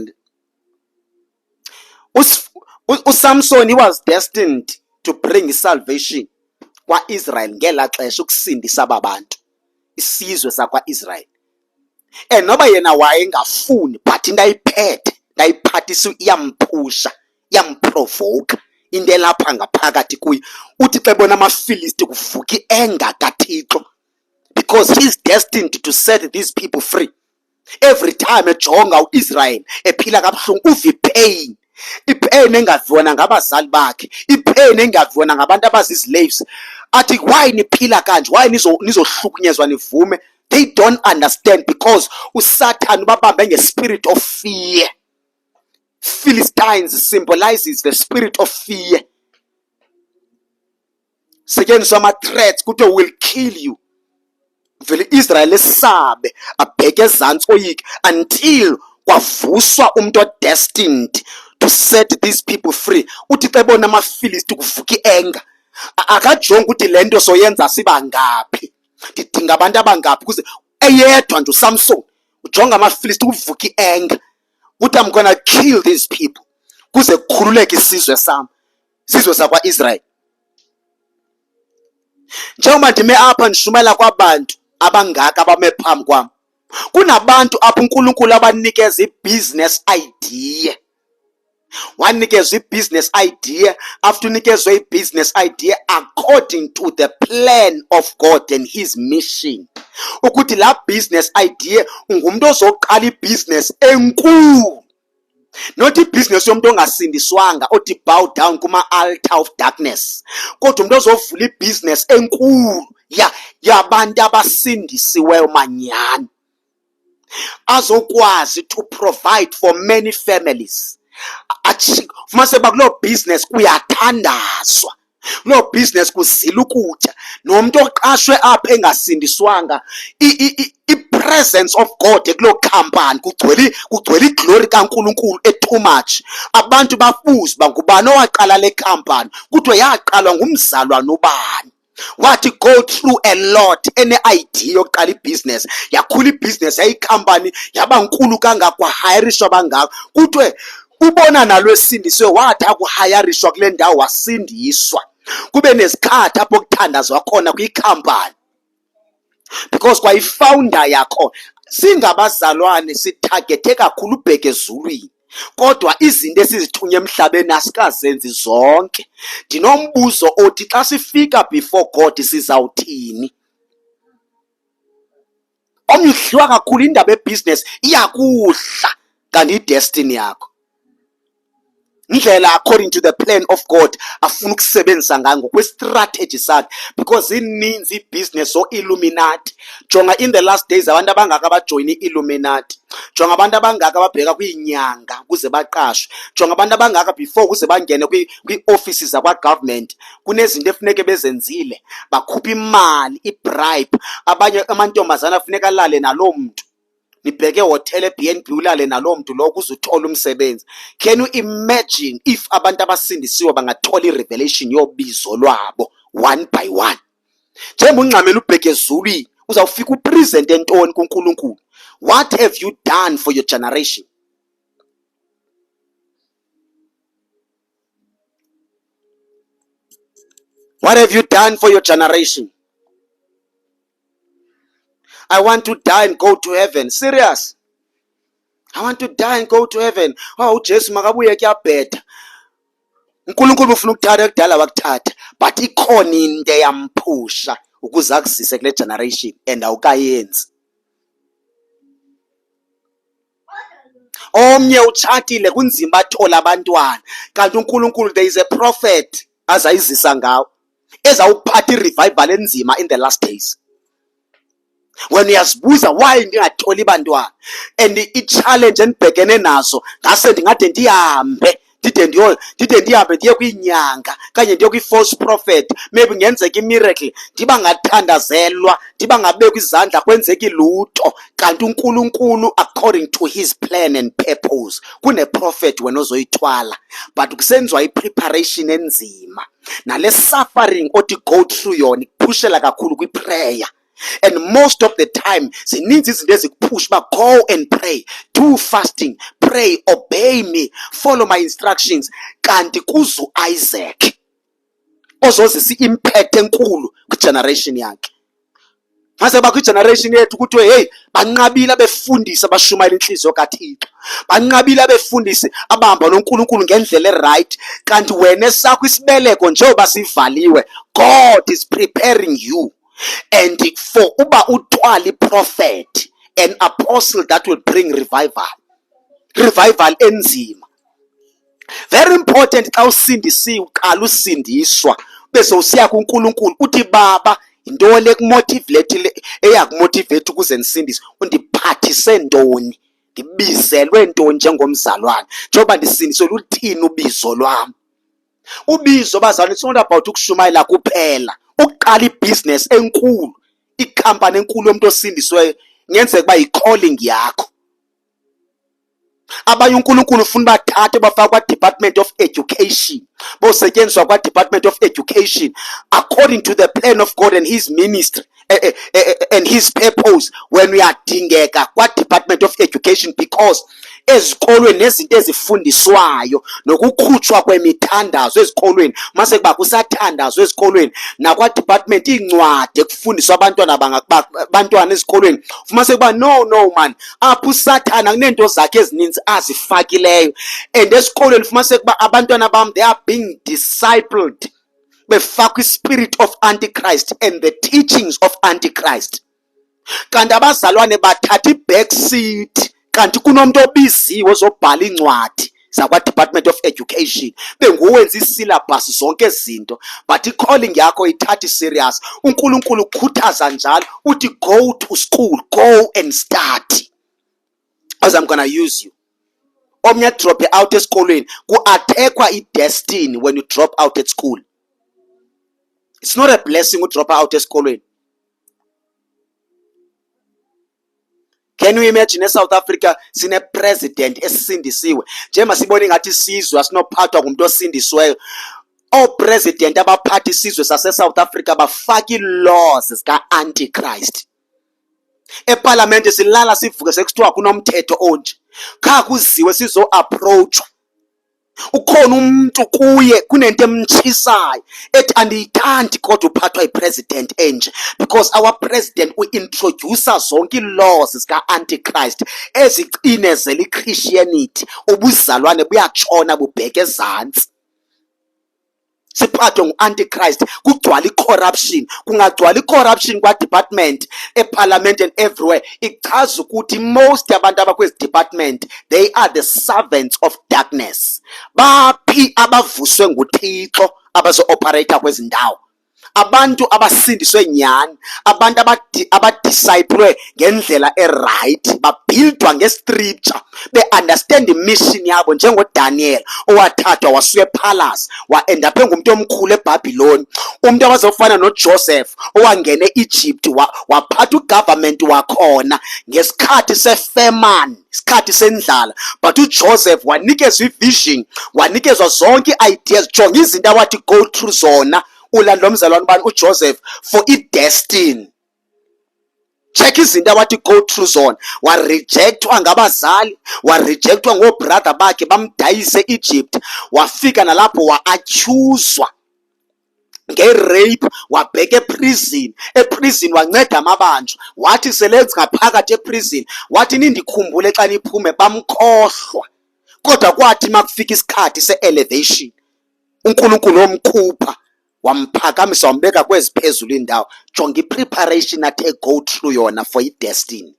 uSamson, he was destined to bring salvation kwa-Israel ngela xesha, ukusindisa ababantu isizwe sakwa-Israel. And noba yena wayengafuni but into ayiphethe ndayiphathisa iyamphusha, iyamprovoke into elapha ngaphakathi kuye. Uthi xa ebona amaFilisti kuvuka i-anger kaThixo because he's destined to set these people free. Every time ejonga u-Israel ephila kabuhlungu uva ipain, ipain engaviwana ngabazali bakhe, ipain engaviwana ngabantu abazi-slaves. Athi why niphila kanje, why nizohlukunyezwa nivume? They don't understand because uSathane ubabambe nge-spirit of fear. Philistines symbolizes the spirit of fear. Setyenziswa ama-threats kuthiwe will kill you. Vele Israel esabe abheke ezantsi oyike until kwavuswa umuntu o-destined to set these people free. Uthi xa ebona amaFilisti kuvuka i-anger, akajonge ukuthi le nto soyenza sibangaphi, ndidinga abantu abangaphi kuze eyedwa nje uSamson ujonga amaFilisti kuvuka i-anger uthi I'm gonna kill these people kuze kukhululeke isizwe sam, isizwe sakwa-Israel. Njengoba ndime apha ndishumayela kwabantu abangaka abame phambi kwam, kunabantu apha uNkulunkulu abanikeza i-business idea. wanikezwa i-business idea. After unikezwe i-business idea according to the plan of God and his mission, ukuthi la business idea ungumuntu ozoqala i-business enkulu, not i-business yomuntu ongasindiswanga othi bow down kuma-altar of darkness, kodwa umuntu ozovula i-business enkulu yabantu abasindisiweyo manyani, azokwazi to provide for many families. Mase bakulo business kuyathandazwa, lo business kuzila ukutya, nomuntu oqashwe apha engasindiswanga, i-presence of God kulo company kugcwele iglory kaNkulunkulu too much. Abantu bafuza bangubani owaqala le company, kuthiwe yaqalwa ngumzalwane ubani, wathi go through a lot ene idea yokuqala ibusiness, yakhula ibusiness yayicompany yaba nkulu kangaka, kwahayirishwa bangaka, kuthiwe ubona nalo esindiswe wathi akuhayarishwa kule ndawo wasindiswa, kube nesikhathi apho kuthandazwa khona kwikhampani, because kwayifounder yakho. Singabazalwane sitargethe kakhulu ubheke ezulwini, kodwa izinto esizithunya emhlabeni asikazenzi zonke. Ndinombuzo othi xa sifika before God sizawuthini? Omdliwa kakhulu indaba ebusiness iyakudla kanti idestiny yakho, indlela according to the plan of God afuna ukusebenzisa ngayo ngokwestrategy sakhe, because ininzi ibusiness o-Illuminati. Jonga in the last days abantu abangaka abajoyina i-Illuminati, jonga abantu abangaka ababheka kwiinyanga ukuze baqashwe, jonga abantu abangaka before ukuze bangene kwii-offices zakwa-government kunezinto efuneke bezenzile, bakhupha imali, i-bribe. Abanye amantombazana afuneka alale naloo muntu, nibheke hotel eBNB ulale naloo muntu lo ukuze uthole umsebenzi. Can you imagine if abantu abasindisiwe bangathola i-revelation yobizo lwabo one by one? Njengoba ungxamela ubheke ezulwini uzawufika upresent entoni kuNkulunkulu? What have you done for your generation? What have you done for your generation? I want to die and go to heaven. Serious? I want to die and go to heaven. Oh, uJesu makabuye kuyabheda. uNkulunkulu ufuna ukuthatha kudala wakuthatha, but ikhona into eyamphusha ukuze akuzise kule generation and awukayenzi. Omnye utshatile kunzima athola abantwana, kanti uNkulunkulu there is a prophet azayizisa ngawo ezawuphatha i-revival enzima in the last days. When uyazibuza why ndingatholi bantwana, and i-challenge endibhekene nazo ngase ndingade ndihambe ndiye kwiinyanga kanye ndiye kwi-false prophet, maybe ngenzeka i-miracle ndiba ngathandazelwa, ndiba ngabekwa izandla kwenzeka ilutho, kanti uNkulunkulu according to his plan and purpose kune-prophet wena ozoyithwala, but kusenziwa i-preparation enzima nale suffering othi go through yona ikuphushela kakhulu kwi-prayer. And most of the time zininzi izinto ezikupush uba go and pray, do fasting, pray, obey me, follow my instructions. Kanti kuzo Isaac ozozisa i-impact enkulu kwigeneration yakhe. Mase bakwigeneration yethu kuthiwe hey banqabile abefundisi abashumayela inhliziyo kaThixo, banqabile abefundisi abahamba noNkulunkulu ngendlela eright, kanti wena esakho isibeleko njengoba sivaliwe, God is preparing you. And for uba uthwala prophet, an apostle that will bring revival enzima. Very important xa usindisiwe, uqala usindiswa bese usiya kuNkulunkulu uthi Baba intoni ekumotivate eyakumotivate ukuze ndisindise, undiphathise ntoni, ndibizelwe ntoni njengomzalwane, njengoba ndisindiswe luthini ubizo lwam. Ubizo bazalwane, it's not about ukushumayela kuphela, ukuqala ibusiness enkulu, ikhampani enkulu yomuntu osindisweyo ngenzeka uba yi-calling yakho. Abanye uNkulunkulu ufuna bathathe bafaka kwa-Department of Education, bosetyenziswa kwa-Department of Education according to the plan of God and his ministry, and his purpose when uyadingeka kwa-Department of Education, because ezikolweni nezinto ezifundiswayo nokukhutshwa kwemithandazo ezikolweni mase kuba kusathandazwa ezikolweni nakwa-department iincwadi ekufundiswa abantwana ezikolweni fumase kuba no man, apho usathana kuneento zakhe ezininzi azifakileyo, and esikolweni fumase kuba abantwana bam they are being discipled befakwa ispirit of Antichrist and the teachings of Antichrist. Kanti abazalwane bathatha i-back seat, kanti kunomuntu obiziwe ozobhala iincwadi zakwa-Department of Education benguwenza isyllabus zonke izinto, but i-calling yakho ithatha serious. uNkulunkulu ukhuthaza njalo uthi go to school, go and study, as I'm gonna use you. Omnye drop out esikolweni ku-attackwa i-destiny when you drop out at school. It's not a blessing to drop out esikolweni. Can you imagine South Africa sine president esindisiwe njengoba sibona ngathi isizwe asinophathwa ngumuntu osindisiweyo? President abaphatha isizwe sase South Africa bafaki laws zika Antichrist. Eparlamente silala sivuke sekuthiwa kunomthetho onje, kha kuziwe sizo approach. Ukhona umuntu kuye kunento emtshisayo ethi andiyithandi kodwa uphathwa yipresident enje, because our president uintroducer zonke ii-laws zika-Antichrist ezicinezela i-Christianity. Ubuzalwane buyatshona bubheke ezantsi, siphathwe ngu-Antichrist, kugcwala i-corruption. Kungagcwala i-corruption kwa-department, eparliament and everywhere. Ichaza ukuthi most abantu abakwezi department they are the servants of darkness. Baphi abavuswe nguThixo abazo-operator kwezi ndawo? Abantu abasindiswe nyani, abantu abadisciplwe ngendlela eright, babhildwa ngescripture, be-understand imission yabo, njengoDaniel owathathwa wasuka epalace wa-end up engumuntu omkhulu eBhabhiloni. Umuntu abazofana noJoseph owangena e-Egypt waphatha ugovernment wakhona ngesikhathi se-famine, isikhathi sendlala, but uJoseph wanikezwa ivision, wanikezwa zonke i-ideas. Jonga izinto awathi go through zona ulandlo mzalwane bani uJoseph for i-destiny. Check izinto awathi go through zona. Warejectwa ngabazali, warejectwa ngobrother bakhe bamdayise Egypt, wafika nalapho wa-accuswa nge-rape, wabheka eprison wanceda amabanjwa. Wathi selenzi ngaphakathi eprison, wathi nindikhumbule xa niphume, bamkhohlwa. Kodwa kwathi makufika isikhathi se-elevation, uNkulunkulu omkhupha wamphakamisa wambeka kwezi phezulu indawo. Jonga i-preparation athe go through yona for i-destiny.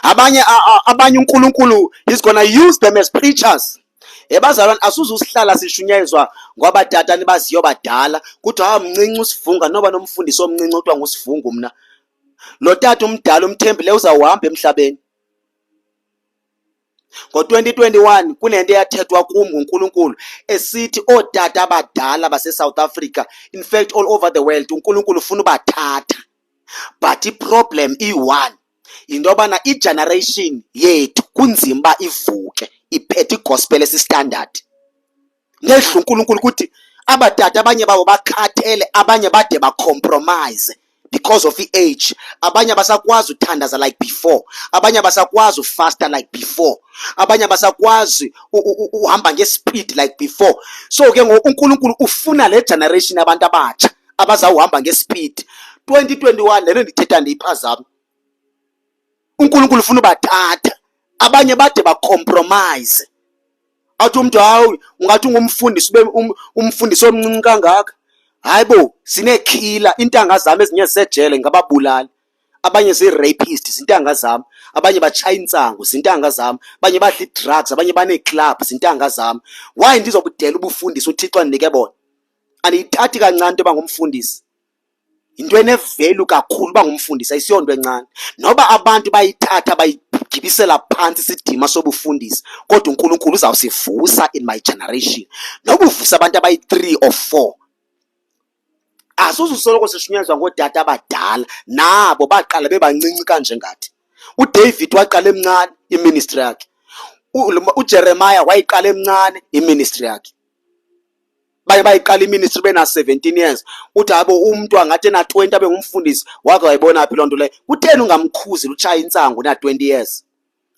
Abanye uNkulunkulu he's gonna use them as preachers. Bazalwane, asuze usihlala sishunyezwa ngoba tatani baziyo badala kuthiwa mncinci uSivunga, noba nomfundisi omncinci othiwa nguSivungu. Mna lo tata umdala umthembile uzawuhamba emhlabeni. Ngo-2021 kunento eyathethwa kum nguNkulunkulu esithi ootata abadala base-South Africa, in fact all over the world, uNkulunkulu ufuna ubathatha, but iproblem iyi-one, yinto yobana igeneration yethu kunzima uba ivuke iphethe igospel esistandard. Ngehla uNkulunkulu ukuthi abatata abanye babo bakhathele, abanye bade bacompromise because of i-age. Abanye basakwazi uthandaza like before, abanye basakwazi ufasta like before, abanye basakwazi uhamba ngespeed like before. So ke uNkulunkulu ufuna le generation abantu abatsha abazawuhamba ngespeed. 2021 lento ndithetha ndiyiphazama. uNkulunkulu ufuna ubathatha, abanye bade bacompromise. Athi umuntu hawu ungathi ungumfundisi ube umfundisi omncinci kangaka. Hayibo, sinekhila intanga zami ezinye zisejele ngababulali, abanye zi-rapist zintanga zami, abanye batshaya insango zintanga zami, abanye badla i-drugs, abanye banee-club zintanga zami. Why ndizobudela ubufundisi uThixo andinike bona? Andiyithathi kancane into yoba ngumfundisi, into enevelu kakhulu uba ngumfundisi, ayisiyonto encane. Noba abantu bayithatha bayigibisela phantsi isidima sobufundisi, kodwa uNkulunkulu uzawusivusa in my generation. Noba uvusa abantu abayi-3 or 4, asuze usoloko sishunyezwa ngootata abadala, nabo baqala bebancinci kanje ngathi. uDavid waqala emncane iministry yakhe. uJeremiah wayiqala emncane iministry yakhe. Bayiqala iministry bena 17 years. Uthi abo umuntu angathi na 20 abe ngumfundisi. Wake wayibona phi lonto le? Kutheni ungamkhuzi uchaya insango na 20 years?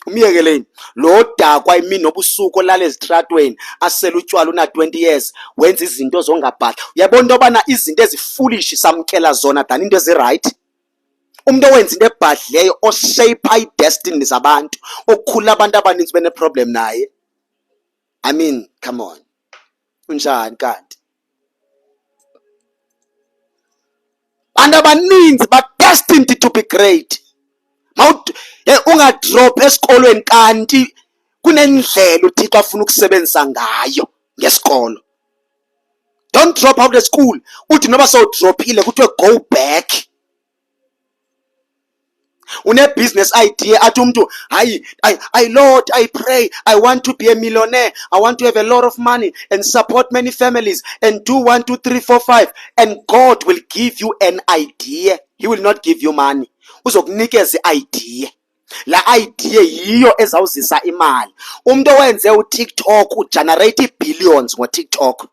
Umyekeleni lo dakwa imini nobusuku olala ezitratweni asela utshwala una 20 years wenza izinto zongabhala. Uyabona into bana izinto ezifoolish samkela zona than into eziright. Umuntu owenza into ebhadleyo oshape i-destiny zabantu okukhula abantu abaninzi bene problem naye. I mean, come on. Unjani kanti? Abantu abaninzi ba destined to be great. Ungadrop esikolweni kanti kunendlela uThixo afuna ukusebenzisa ngayo ngesikolo. Don't drop out of school. Uthi noba sowudropile kuthiwe go back. Une business idea athi umuntu I Lord, I pray, I want to be a millionaire, I want to have a lot of money and support many families and do 1 2 3 4 5, and God will give you an idea. He will not give you money. Uzokunikeza idea. La idea yiyo ezawuzisa imali. Umuntu owenze uTikTok ugenerate billions ngoTikTok.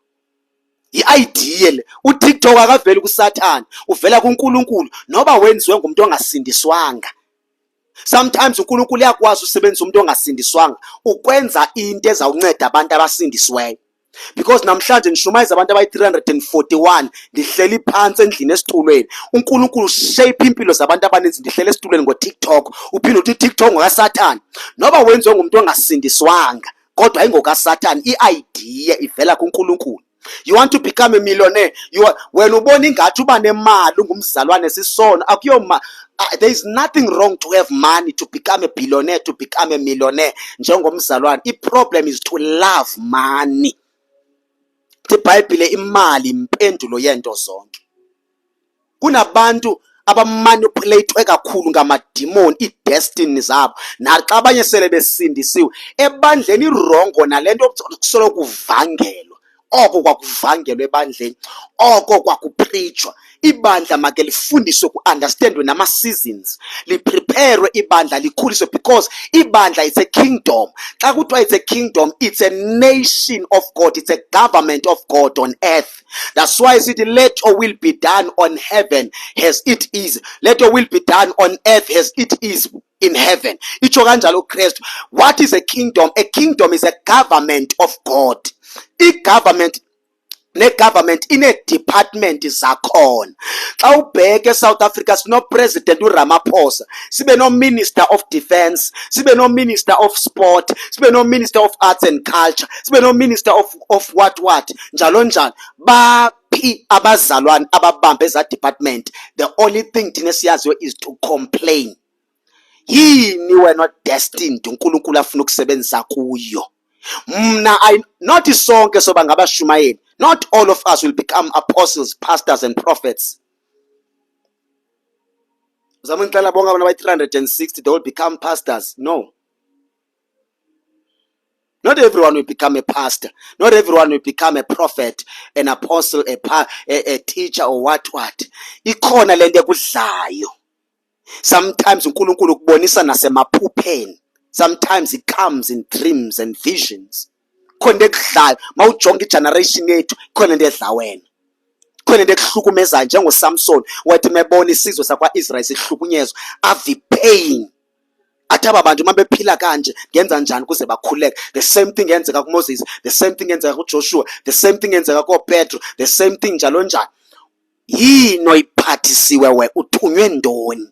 I-idea le uTikTok akaveli kuSathane, uvela kuNkulunkulu noba wenziwe ngumuntu ongasindiswanga. Sometimes uNkulunkulu uyakwazi usebenzisa umuntu ongasindiswanga ukwenza into ezawunceda abantu abasindisiweyo. Because namhlanje nishumayeza abantu abayi341 ndihleli phansi endlini esitulweni. uNkulunkulu shape impilo zabantu abaninzi ndihleli esitulweni ngoTikTok. Uphinde uthi TikTok ngokaSathane. Noba wenziwe ngumuntu ongasindiswanga kodwa ayingokaSathane, i-idea ivela kuNkulunkulu. You want to become a millionaire. When ubona ingathi uba nemali ungumzalwane sisono akuyo there is nothing wrong to have money, to become a billionaire, to become a millionaire njengomzalwane. The problem is to love money. IBhayibhile imali impendulo yento zonke. Kunabantu abamanipulate kakhulu ngamademon i-destiny zabo naxa abanye sele besindisiwe ebandleni irongo nalento kusolo kuvangelwa. Oko kwakuvangelwa ebandleni, oko kwakupreachwa. Ibandla make lifundiswe ku-understandwe nama-seasons, lipreparwe ibandla likhuliswe, because ibandla is a kingdom. Xa kuthiwa it's a kingdom, it's a nation of God, it's a government of God on earth. That's why it said, let your will be done on heaven as it is. Let your will be done on earth as it is in heaven. Itsho kanjalo uKristu. What is a kingdom? A kingdom is a government of God. I-government ne-government ine-department zakhona. Xa ubheke eSouth Africa sino-president uRamaphosa, sibe no-minister of defense, sibe no-minister of sport, sibe no-minister of arts and culture, sibe no-minister of what njalo njalo. Baphi abazalwane ababambe eza department? The only thing thina siyaziyo is to complain. Yini wena destined uNkulunkulu afuna ukusebenzisa kuyo? Not sonke soba ngabashumayeli. Not all of us will become apostles, pastors and prophets. Uzama ngicela bonke abantu abayi360 they will become pastors. No. Not everyone will become a pastor. Not everyone will become a prophet, an apostle, a teacher or what. Ikhona lento ekudlayo. Sometimes uNkulunkulu ukubonisa nasemaphupheni. Sometimes it comes in dreams and visions. Khona ekudlayo mawujonga igeneration yethu khona into edla wena. Khona into ekuhlukumeza njengoSamson wathi mebona isizwe sakwaIsrael sihlukunyezwa ave pain. Athi aba bantu mabephila kanje ngenza njani kuze bakhuleke? The same thing yenzeka kuMoses, the same thing yenzeka kuJoshua, the same thing yenzeka kuPetro, the same thing njalo njalo. Yini oyiphathisiwe we uthunywe ndoni?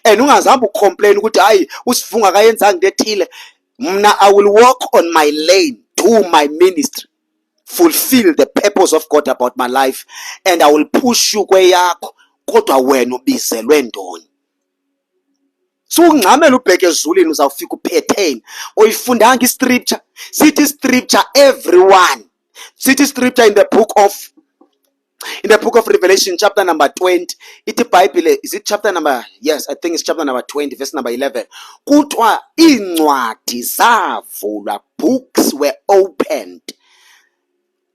And ungazabe ucomplain ukuthi hayi usifunga kayenzanga into ethile. Mna I will walk on my lane, do my ministry, fulfill the purpose of God about my life, and I will push you kweyakho. Kodwa wena ubizelwe ndoni? So ungcamela ubheke ezulwini uzawufika uphetheni. Oyifundanga iscripture. Sithi scripture everyone. Sithi scripture in the book of Revelation chapter number 20. It Bible is it chapter number, yes, I think it's chapter number 20 verse number 11. Kuthiwa incwadi zavulwa, books were opened.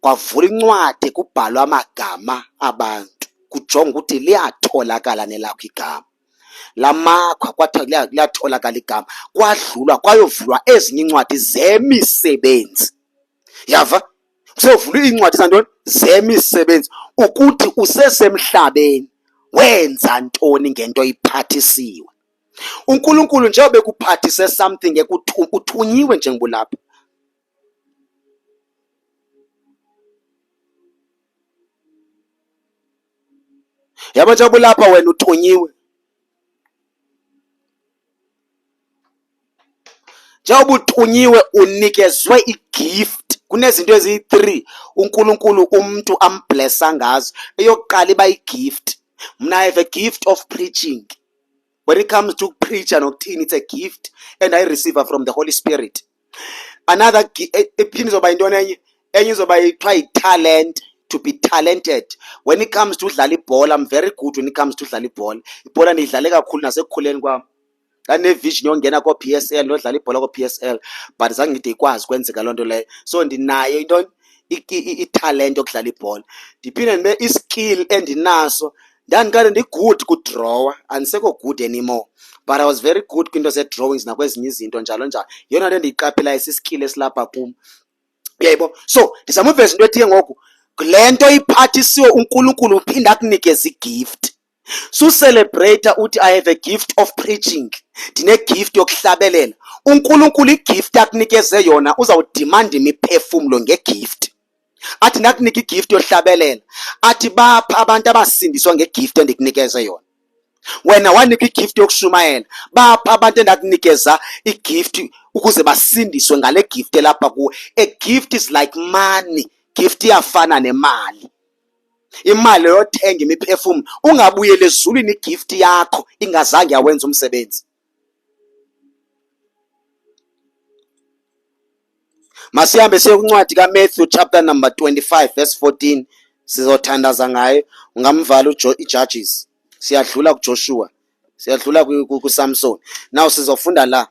Kwavula incwadi kubhalwa amagama abantu. Kujonga ukuthi liyatholakala nelakho igama. lamakhwa kwathiwa kuyatholakala igama, kwadlulwa kwayovulwa ezinye incwadi zemisebenzi. Yava? Kuseyovulwa incwadi zantoni? Zemisebenzi, ukuthi usesemhlabeni wenza ntoni ngento iphathisiwe. uNkulunkulu njengoba ekuphathise something uthunyiwe njengobulapha. Yabo njengoba ulapha wena uthunyiwe. Njengoba uthunyiwe unikezwe igift. Kunezinto eziyi-3 uNkulunkulu umuntu amblessa ngazo. Eyokuqala iba igift. Mina I have a gift of preaching. When it comes to preach and obtain, it's a gift, and I receive it from the Holy Spirit. Another iphini zoba into enye izoba ithiwa talent, to be talented. When it comes to udlala ibhola, I'm very good when it comes to udlala ibhola. Ibhola ndidlale kakhulu nasekukhuleni kwami. Nganevision yongena ko-PSL nodlala ibhola ko-PSL, but zange ngide ikwazi kwenzeka loo nto leyo. So ndinayo into i-talent yokudlala ibhola. Ndiphinde ndibe i-skill endinaso. Ndandikade ndi-good kudrawa, andisekho good anymore, but I was very good kwinto ze-drawings nakwezinye izinto njalo njalo. Yona nto endiyiqaphelayo isiskill esilapha kum. Yebo, so ndizama uveza into ethile ngoku. Le nto iphathisiwe uNkulunkulu uphinda akunikeze igift. Sucelebrate uthi I have a gift of preaching, ndine-gift yokuhlabelela. uNkulunkulu igift akunikeze yona uzawudimanda imiphefumlo ngegift. Athi ndakunika igift yohlabelela, athi bapha abantu abasindiswa ngegift endikunikeze yona. Wena wanika igift yokushumayela, bapha abantu endakunikeza igift ukuze basindiswe ngale gift elapha kuwe. A gift is like money. Gift iyafana nemali. Imali yothenga imiphefumlo. Ungabuyele ezulwini igift yakho ingazange yawenza umsebenzi. Masihambe siye kuncwadi kaMatthew chapter number 25 verse 14. Sizothandaza ngayo. Ungamvala iJudges. Siyadlula kuJoshua. Siyadlula kuSamson. Now sizofunda la.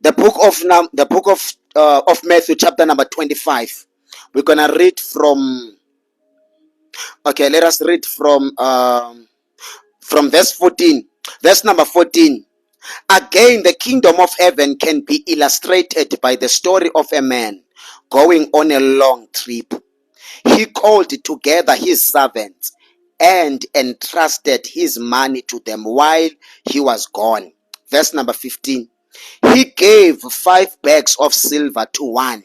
The book of Matthew chapter number 25. We're going to read from Okay, let us read from verse 14. Verse number 14. Again, the kingdom of heaven can be illustrated by the story of a man going on a long trip. He called together his servants and entrusted his money to them while he was gone. Verse number 15. He gave 5 bags of silver to one,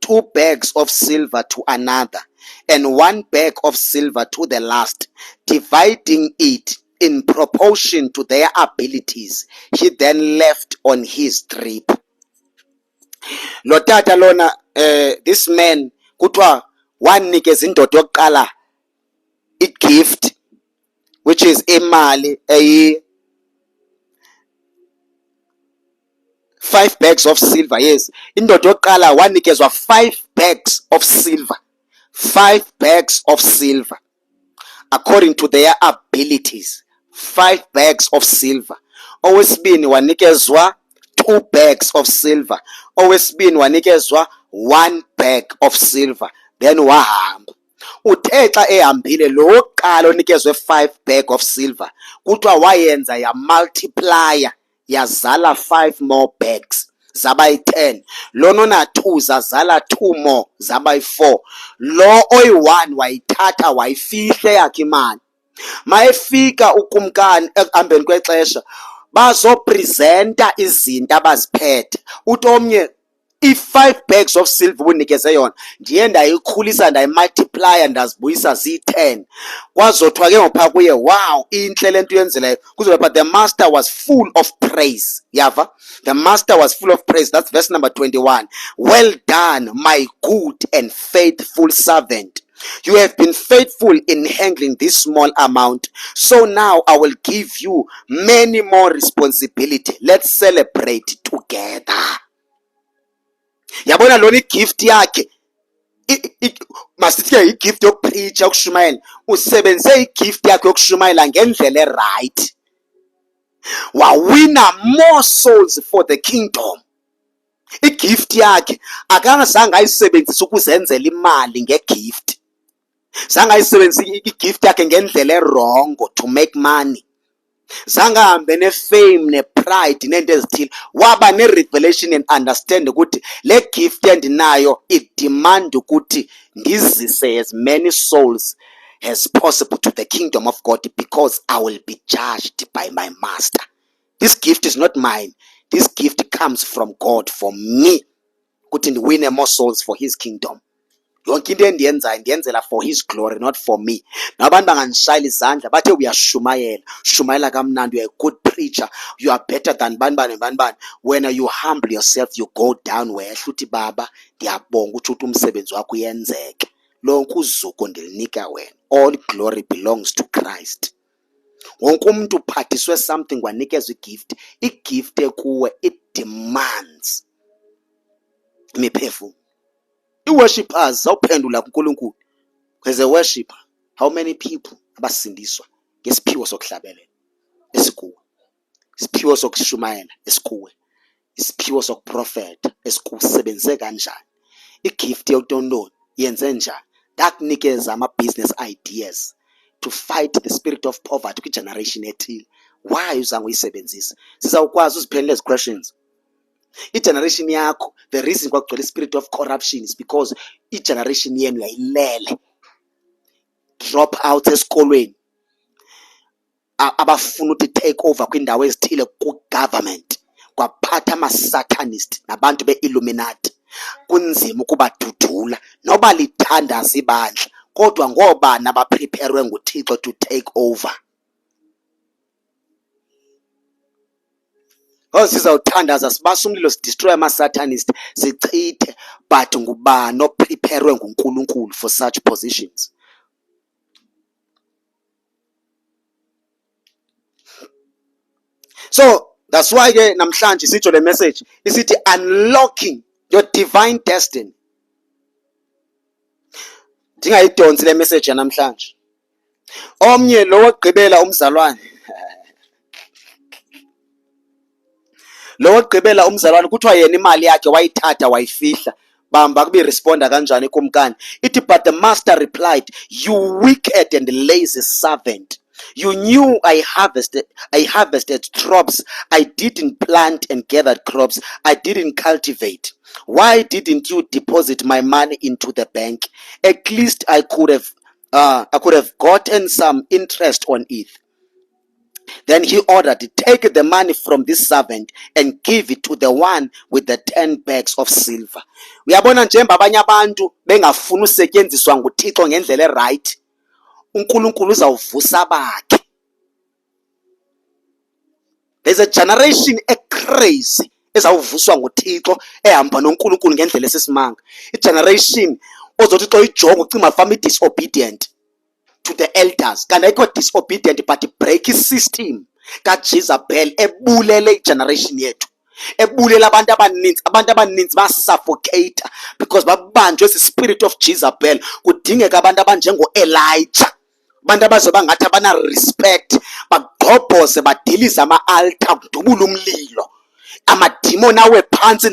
2 bags of silver to another, and 1 bag of silver to the last, dividing it in proportion to their abilities. He then left on his trip. Lo tata lona, this man, kuthiwa wanikeza indoda yokuqala i-gift, which is imali 5 bags of silver. Yes, indoda yokuqala wanikezwa 5 bags of silver. 5 bags of silver according to their abilities. 5 bags of silver. Owesibini wanikezwa 2 bags of silver. Owesibini wanikezwa 1 bag of silver. Then wahamba. Uthe xa ehambile lo wokuqala onikezwe 5 bag of silver, kuthiwa wayenza ya multiplier, yazala 5 more bags, zaba yi-10. Lo nona 2 zazala 2 more, zaba yi-4. Lo oyi-1 wayithatha wayifihla yakhe imali. Mayefika ukumkani ekuhambeni kwexesha, bazopresenta izinto abaziphethe. Uthi omnye, i-5 bags of silver unikeze yona ndiye ndayikhulisa ndayimultiplya ndazibuyisa ziyi-10. Kwazothiwa ke ngopha kuye, wow, intle le nto uyenzileyo. Kuzobe but the master was full of praise. Yava? The master was full of praise. That's verse number 21. Well done, my good and faithful servant. You have been faithful in handling this small amount, so now I will give you many more responsibility. Let's celebrate together. Yabona lona igift yakhe, masithi igift yokupreacha yokushumayela, usebenzise igift yakhe yokushumayela ngendlela eright. Wawina more souls for the kingdom. Igift yakhe akangazange ayisebenzise ukuzenzela imali ngegift. Zange ayisebenzise igift yakhe ngendlela erongo to make money. zange ahambe ne-fame ne-pride nento ezithile, waba ne-revelation and understand ukuthi le gift endinayo idemand ukuthi ndizise as many souls as possible to the kingdom of God, because I will be judged by my master. This gift is not mine. This gift comes from God for me, ukuthi ndiwine more souls for his kingdom. Yonke into endiyenzayo ndiyenzela for his glory, not for me. Nabantu bangandishayela izandla bathe uyashumayela, shumayela kamnandi, you're a good preacher, you are better than bani. When you humble yourself, you go down, wehla uthi baba ndiyabonga ukuthi umsebenzi wakho uyenzeke. Lonke uzuko ndilinika wena. All glory belongs to Christ. Wonke umuntu uphathiswe something wanikezwe igift. Igift ekuwe it demands imiphefumulo. I-worshippers awuphendula kuNkulunkulu. As a worshipper, how many people abasindiswa ngesiphiwo sokuhlabelela esikuwe, isiphiwo sokushumayela esikuwe, isiphiwo sokuprofeta esikusebenze kanjani, igift yokuntondoni yenze njani, ndakunikeza ama-business ideas to fight the spirit of poverty kwi-generation ethile. Why uzange uyisebenzisa? Sizawukwazi uziphendula ezi questions. I-generation yakho, the reason kwakugcwele spirit of corruption is because i-generation yenu yayilele, drop out esikolweni, abafuna ukuthi take over kwindawo ezithile ku-government, kwaphatha ama-satanist nabantu be-Illuminati. Kunzima ukubadudula noba lithandaza ibandla, kodwa ngobani abaprepare nguThixo to take over. Sizawuthandaza sibasa umlilo, sidestroy ama-satanist, sichithe, but ngubani oprepare nguNkulunkulu for such positions? So that's why ke namhlanje sitsho le message isithi unlocking your divine destiny. Ndingayidonsi le message yanamhlanje. Omnye lo wogqibela umzalwane kuthiwa yena imali yakhe wayithatha wayifihla, bamba kube responda kanjani kumkani. Ithi but the master replied, you wicked and lazy servant, you knew I harvested crops, I didn't plant and gathered crops, I didn't cultivate. Why didn't you deposit my money into the bank? At least I could have gotten some interest on it. Then he ordered, take the money from this servant and give it to the one with the 10 bags of silver. Uyabona njengoba abanye abantu bengafuna usetyenziswa nguThixo ngendlela right, uNkulunkulu uzawuvusa bakhe. There's a generation crazy ezawuvuswa nguThixo ehamba noNkulunkulu ngendlela esesimanga. I-generation ozothi xa uyijonga ucinga mafama disobedient to the elders, kanti ayikho disobedient but break system kaJezebel ebulele igeneration yethu, ebulela abantu abaninzi basuffocate because babanjwe esi spirit of Jezebel. Kudingeka abantu abanjengo-Elijah, abantu abazoba ngathi abana respect, bagqobhoze badilize ama-altar, kudubule umlilo, amadimoni awe phansi,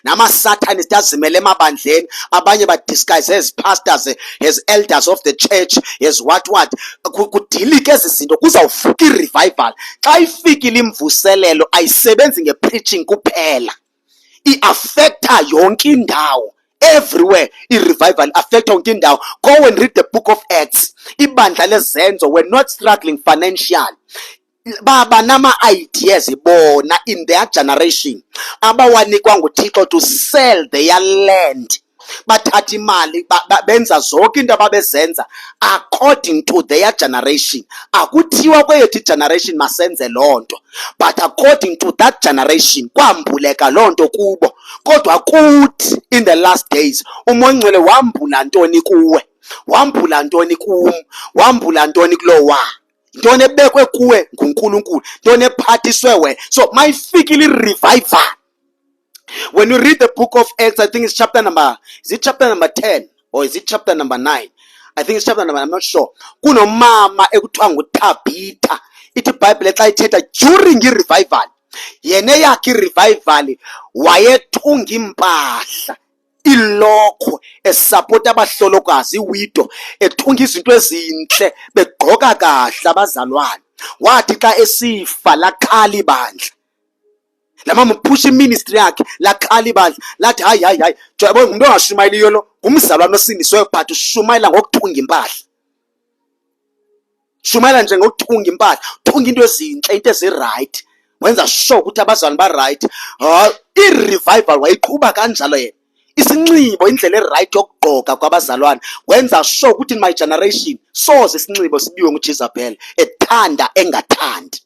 nama-satanist azimele emabandleni, abanye badisguise as pastors, as elders of the church, as what kudilike ezi zinto. Kuzawuvuka i-revival. Xa ifikile imvuselelo ayisebenzi nge-preaching kuphela, i-affecta yonke indawo. Everywhere i-revival affecta yonke indawo. Go and read the book of Acts. Ibandla lezenzo were not struggling financially, baba nama-ideas bona in their generation abawanikwa nguThixo to sell their land. Bathatha imali benza zonke into ababezenza according to their generation. Akuthiwa kweyethu generation masenze loo nto, but according to that generation kwambuleka loo nto kubo. Kodwa kuthi in the last days uMoya wambula ntoni kuwe, wambula ntoni kum, wambula ntoni kulowa, ntoni ebekwe kuwe nguNkulunkulu, ntoni ephathiswe wena. So mayifikile i-revival. When you read the book of Acts, I think it's chapter number 10 or is it chapter number 9? I think it's chapter number, I'm not sure. Kunomama ekuthiwa nguThabitha. Ithi iBhayibhile xa ithetha during i-revival, yena yakhe i-revival wayethunga impahla, ilokho esapota abahlolokazi, iwidow, ethunga izinto ezinhle, begqoka kahle abazalwane. wathi xa esifa lakhala ibandla. La mama push iministry yakhe lakhala ibandla lathi hayi yabo umuntu ongashumayeliyo lo ngumzalwane osindisiweyo but ushumayela ngokuthunga impahla. Shumayela nje ngokuthunga impahla, thunga into ezinhle, into eziright, wenza sure ukuthi abazalwane ba-right. I-revival wayiqhuba kanjalo yena. Isinxibo indlela eright yokugqoka kwabazalwane wenza sure ukuthi in my generation soze isinxibo sibiwe nguJezebel ethanda engathandi.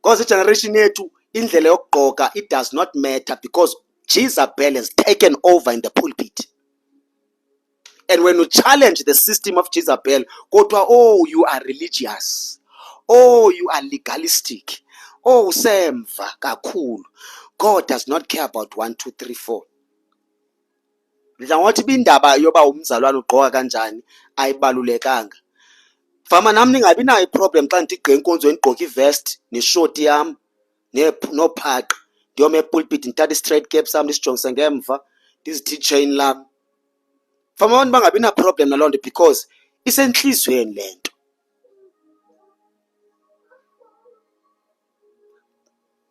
Because igeneration yethu indlela yokugqoka it does not matter because Jezebel has taken over in the pulpit. And when you challenge the system of Jezebel, kodwa, oh, you are religious. Oh, you are legalistic. Oh, semva kakhulu. God does not care about 1, 2, 3, 4. Ndidla ngothi bindaba yoba umzalwane ugqoka kanjani ayibalulekanga. Fama nami ningabi nayo iproblem xa ndigqe inkonzo ndigqoka ivest neshoti yam nophaqi ndiyome epulpit ndithatha i-straight cap sam ndisijongise ngemva ndizithi chain lam. Fama abantu bangabi na problem naloo nto because isenhlizweni le nto.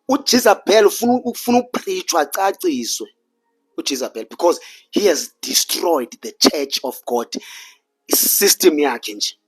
uJezebel ufuna upreachwa acaciswe uJezebel because he has destroyed the church of God. Isystem yakhe nje.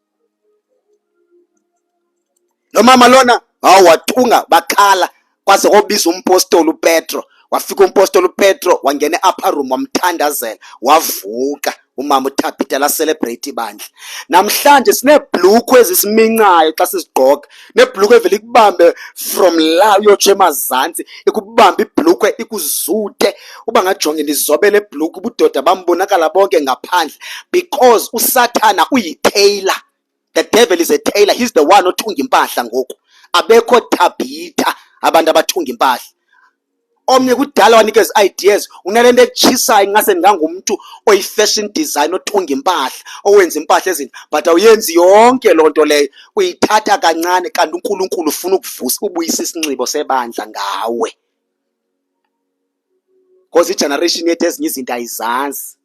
Lo mama lona wathunga bakhala kwaze kobiza umpostoli uPetro. Wafika umpostoli uPetro wangena upper room wamthandazela wavuka. Umama uThabitha la celebrate ibandla. Namhlanje sinebhlukwe ezisimincayo xa sizigqoka. Nebhlukwe evela ikubambe from la uyotshe emazantsi, ikubambe ibhlukwe ikuzute. Uba ngajonge ndizobele ibhlukwe ubudoda bambonakala bonke ngaphandle because uSathana uyitailor. The devil is a tailor. He's the one othunga impahla ngoku. Abekho Thabitha abantu abathunga impahla. Omnye kudala wanikeza ideas unalento etshisayo ngase ngangumuntu oyi-fashion design othunga impahla owenza impahla ezinto but awuyenzi yonke loo nto leyo, uyithatha kancane kanti uNkulunkulu ufuna ukuvusa ubuyisa isinxibo sebandla ngawe. Because igeneration yethu ezinye izinto ayizazi.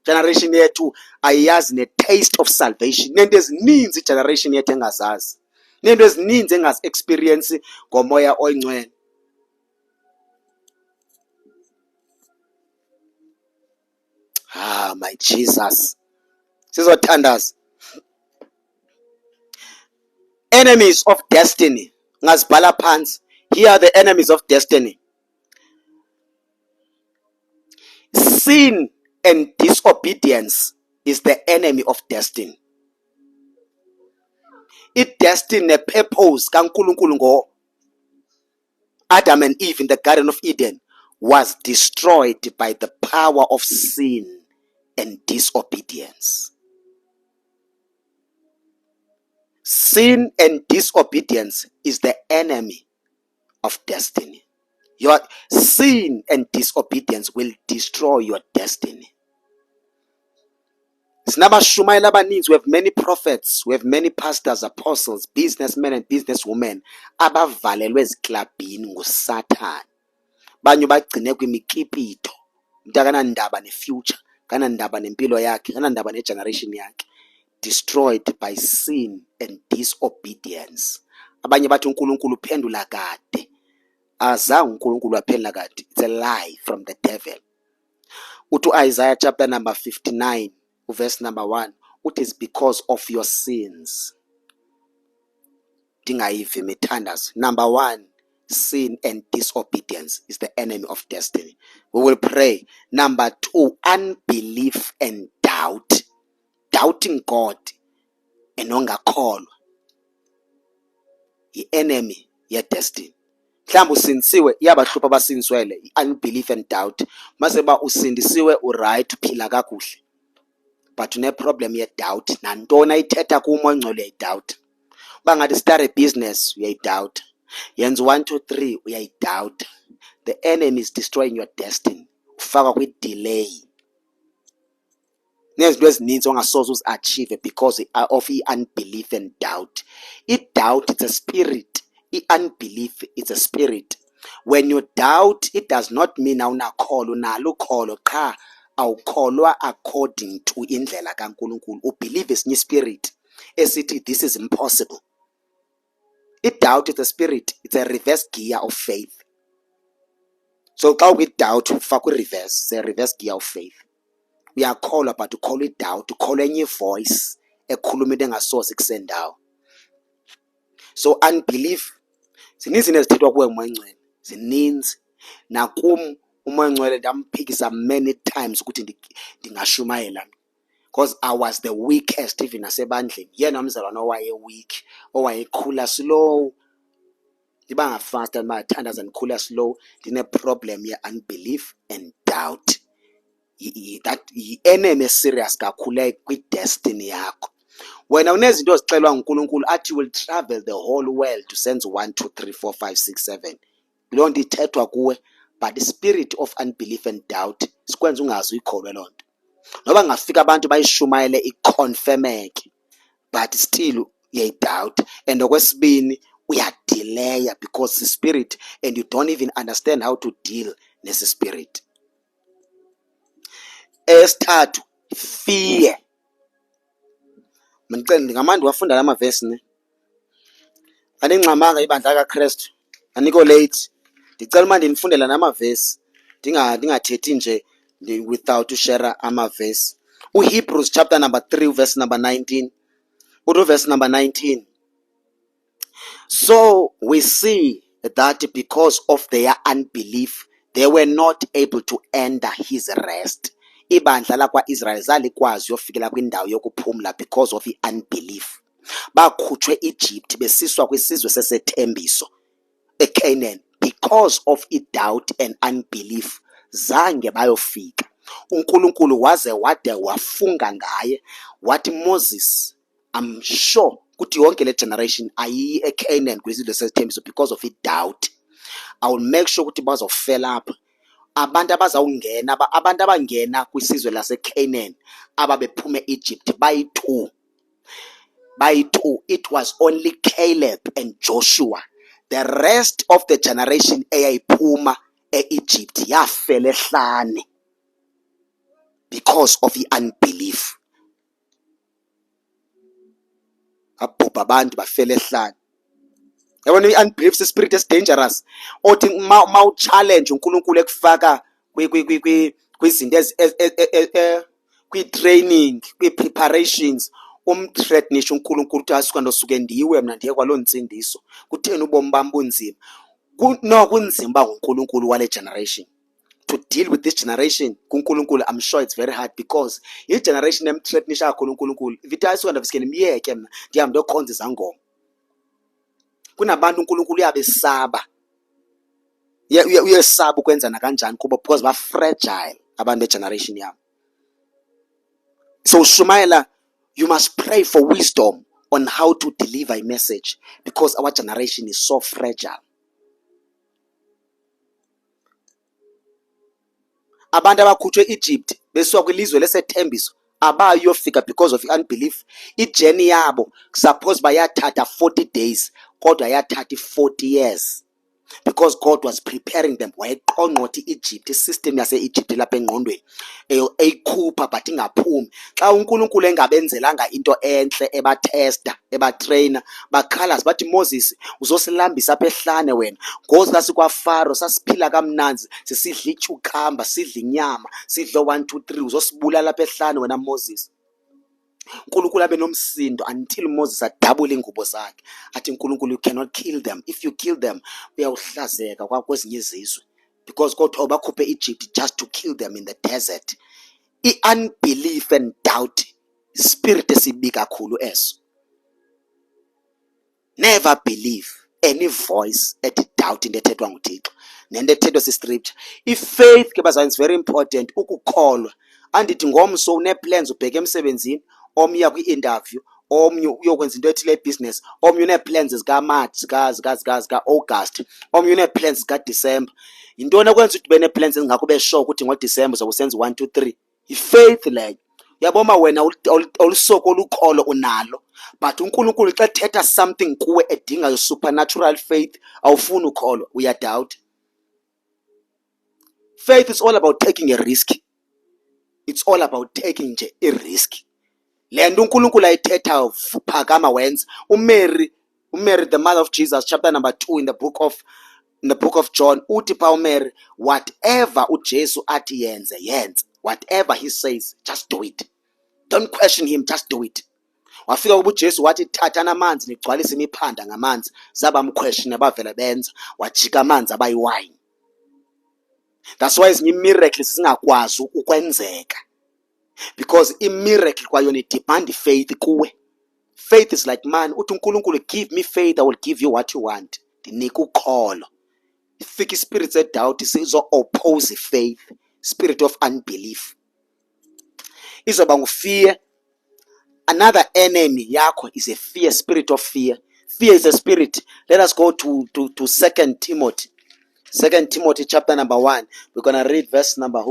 Generation yethu ayiyazi ne-taste of salvation. Nento ezininzi igeneration yethu engazazi. Nento ezininzi engazi-experience ngomoya oyingcwele. My Jesus. Sizothandaza. Enemies of destiny. Ngazibhala phansi. Here are the enemies of destiny. Sin and disobedience is the enemy of destiny. I-destiny ne-purpose kaNkulunkulu ngo Adam and Eve in the Garden of Eden was destroyed by the power of sin and disobedience. Sin and disobedience is the enemy of destiny. Your sin and disobedience will destroy your destiny. Sinabashumayela abaninzi, we have many prophets, we have many pastors, apostles, businessmen and businesswomen abavalelwe eziklabhini nguSathane. Banye bagcine kwimikipito. Umuntu akanandaba ne-future, kanandaba nempilo yakhe, kanandaba ne-generation yakhe. Destroyed by sin and disobedience. Abanye bathi uNkulunkulu uphendula kade. Azange uNkulunkulu aphendula kade. It's a lie from the devil. Uthi Isaiah chapter number 59 verse number 1, it is because of your sins. Dingayivi mithandazo. Number 1, sin and disobedience is the enemy of destiny. We will pray. Number 2, unbelief and doubt. Doubting God and ongakholwa. The enemy ye destiny. Mhlawumbe usindisiwe iyabahlupha abasindisiwele, unbelief and doubt. Mase ba usindisiwe uright uphila kakuhle. But une problem ye doubt. Nantona ithetha kumo engcole ye doubt. Bangathi start a business uyayidoubt. Yenza 1 2 3 uyayidoubt. The enemy is destroying your destiny. Ufaka kwi delay. Nezinto ezininzi ongasoze uzi-achieve because of unbelief and doubt. I-doubt is a spirit. I-unbelief is a spirit. When you doubt, it does not mean awunakholo, unalo ukholo qha awukholwa according to indlela kaNkulunkulu. Ubelieve esinye ispirit. esithi this is impossible. I-doubt is a spirit, it's a reverse gear of faith. So xa ukwi-doubt ufaka i-reverse, it's a reverse gear of faith. Uyakholwa but ukholwa i-doubt, ukholwa enye voice ekhuluma into engasoze kusendawo. So unbelief, zininzi into ezithethwa kuwe umoya ngcwele, zininzi. Nakum umoya ngcwele ndamphikisa many times ukuthi ndingashumayela, because I was the weakest even nasebandleni. Yena umzalwane owaye-weak, owayekhula slow. Ndibangafast ndibathandaza ndikhula slow, ndine-problem ye-unbelief and doubt. Yi-enemy serious kakhulu kwi-destiny yakho. Wena unezinto ozicelwa nguNkulunkulu athi you will travel the whole world to sense 1, 2, 3, 4, 5, 6, 7. Loo nto ithethwa kuwe, but the spirit of unbelief and doubt sikwenza ungazi uyikholwe loo nto. Noba ngafika abantu bayishumayele iconfirmeke, but still uyayidoubt. And okwesibini, uyadelaya because the spirit, and you don't even understand how to deal nesi spirit. Esithathu, fear. Ndingamane ndiwafunda la mavesi ne. Andingxamanga ibandla kaKristu, aniko late. Ndicela uma ndinifundela namavesi, ndingathethi nje without ushare amavesi. Hebrews chapter number 3 verse number 19. Verse number 19. So we see that because of their unbelief, they were not able to enter his rest. Ibandla lakwa-Israyeli zalikwazi yofikela kwindawo yokuphumla because of i-unbelief. Bakhutshwe Egypt besiswa kwisizwe sesethembiso eCanaan because of i-doubt and unbelief. Zange bayofika. uNkulunkulu wade wafunga ngaye wathi Moses, I'm sure ukuthi yonke le generation ayiyi eCanaan kwisizwe sesethembiso because of i-doubt. I will make sure ukuthi bazofela apha. Abantu abazawungena, abantu abangena kwisizwe laseCanaan ababephume Egypt bayi-2. It was only Caleb and Joshua. The rest of the generation eyayiphuma e-Egypt yafela ehlane because of i-unbelief. Abhubha abantu bafela ehlane. Yabona i-unbelief spirit is dangerous. Othi mawuchallenge uNkulunkulu ekufaka kwizinto kwi-training, kwi-preparations, umthreatenisha uNkulunkulu ukuthi asuka ndosuke ndiwe mna ndiye kwaloo nsindiso. Kutheni ubomi bam bunzima? No, kunzima uba nguNkulunkulu wale generation. To deal with this generation kuNkulunkulu, I'm sure it's very hard because i generation emthreatenisha kakhulu uNkulunkulu. Ivithi asuka ndavesike ndimyeke mna ndihambe ndokhonza izangoma. Kunabantu uNkulunkulu uyabesaba. Uyesaba ukwenza nakanjani kubo because ba-fragile abantu begeneration yabo. So Shumaila, you must pray for wisdom on how to deliver a message because our generation is so fragile. Abantu abakhutshwe Egypt besuka kwilizwe lesethembiso abayofika because of unbelief. Ijeni yabo suppose bayathatha 40 days kodwa yathatha 40 years because God was preparing them. Wayeqongqotha i-Egypt, isystem yase-Egypt lapha engqondweni eyikhupha but ingaphumi. Xa uNkulunkulu engabenzelanga into enhle, ebathesta, ebatrainer, bakhala bathi Moses uzosilambisa apha ehlane wena. Ngoku sasikwafaro sasiphila kamnanzi sisidla ityukhamba, sidla inyama, sidlo 1, 2, 3, uzosibulala apha ehlane wena Moses. uNkulunkulu abe nomsindo until Moses adabule ingubo zakhe. Athi uNkulunkulu, you cannot kill them. If you kill them, uyawuhlazeka kwezinye izizwe. Because God bakhuphe Egypt just to kill them in the desert. I-unbelief and doubt, spirit esibi kakhulu eso. Never believe any voice ethi doubt into ethethwa nguThixo nento ethethwa si-scripture. I-faith ke bazalwane is very important. Ukukholwa andithi ngomso une-plans ubheke emsebenzini, omnye uya kwi-interview, omnye uyokwenza into ethile ebusiness, omnye une-plans zikaMarch, zika-August, omnye une-plans zikaDisemba. Yintoni ekwenza ukuthi ube nee-plans ezingakho ube sure ukuthi ngoDisemba uzobe usenza 1, 2, 3? Yi-faith leyo. Uyabona wena olusoko olukholo unalo, but uNkulunkulu xa ethetha something kuwe edinga supernatural faith awufuni ukholwa, uyadoubt. Faith is all about taking a risk. It's all about taking nje a risk. Le nto uNkulunkulu ayithetha phakama wenza. uMary, the mother of Jesus, chapter number 2 in the book of John, uthi pha uMary, whatever uJesu athi yenze. Whatever he says, just do it. Don't question him, just do it. Wafika kuba uJesu wathi thathani amanzi nigcwalise imiphanda ngamanzi, zabamquestiona bavela benza, wajika amanzi abayiwine. That's why ezinye miracles singakwazi ukwenzeka, because imiracle kwayona idemand faith kuwe. Faith is like man, uthi uNkulunkulu give me faith, I will give you what you want. Ndinika ukholo. Ifika ispirit sedoubt sizo oppose faith, spirit of unbelief. Izoba ngufear. Another enemy yakho is a fear, spirit of fear. Fear is a spirit. Let us go to 2 Timothy. 2 Timothy chapter number 1. We're going to read verse number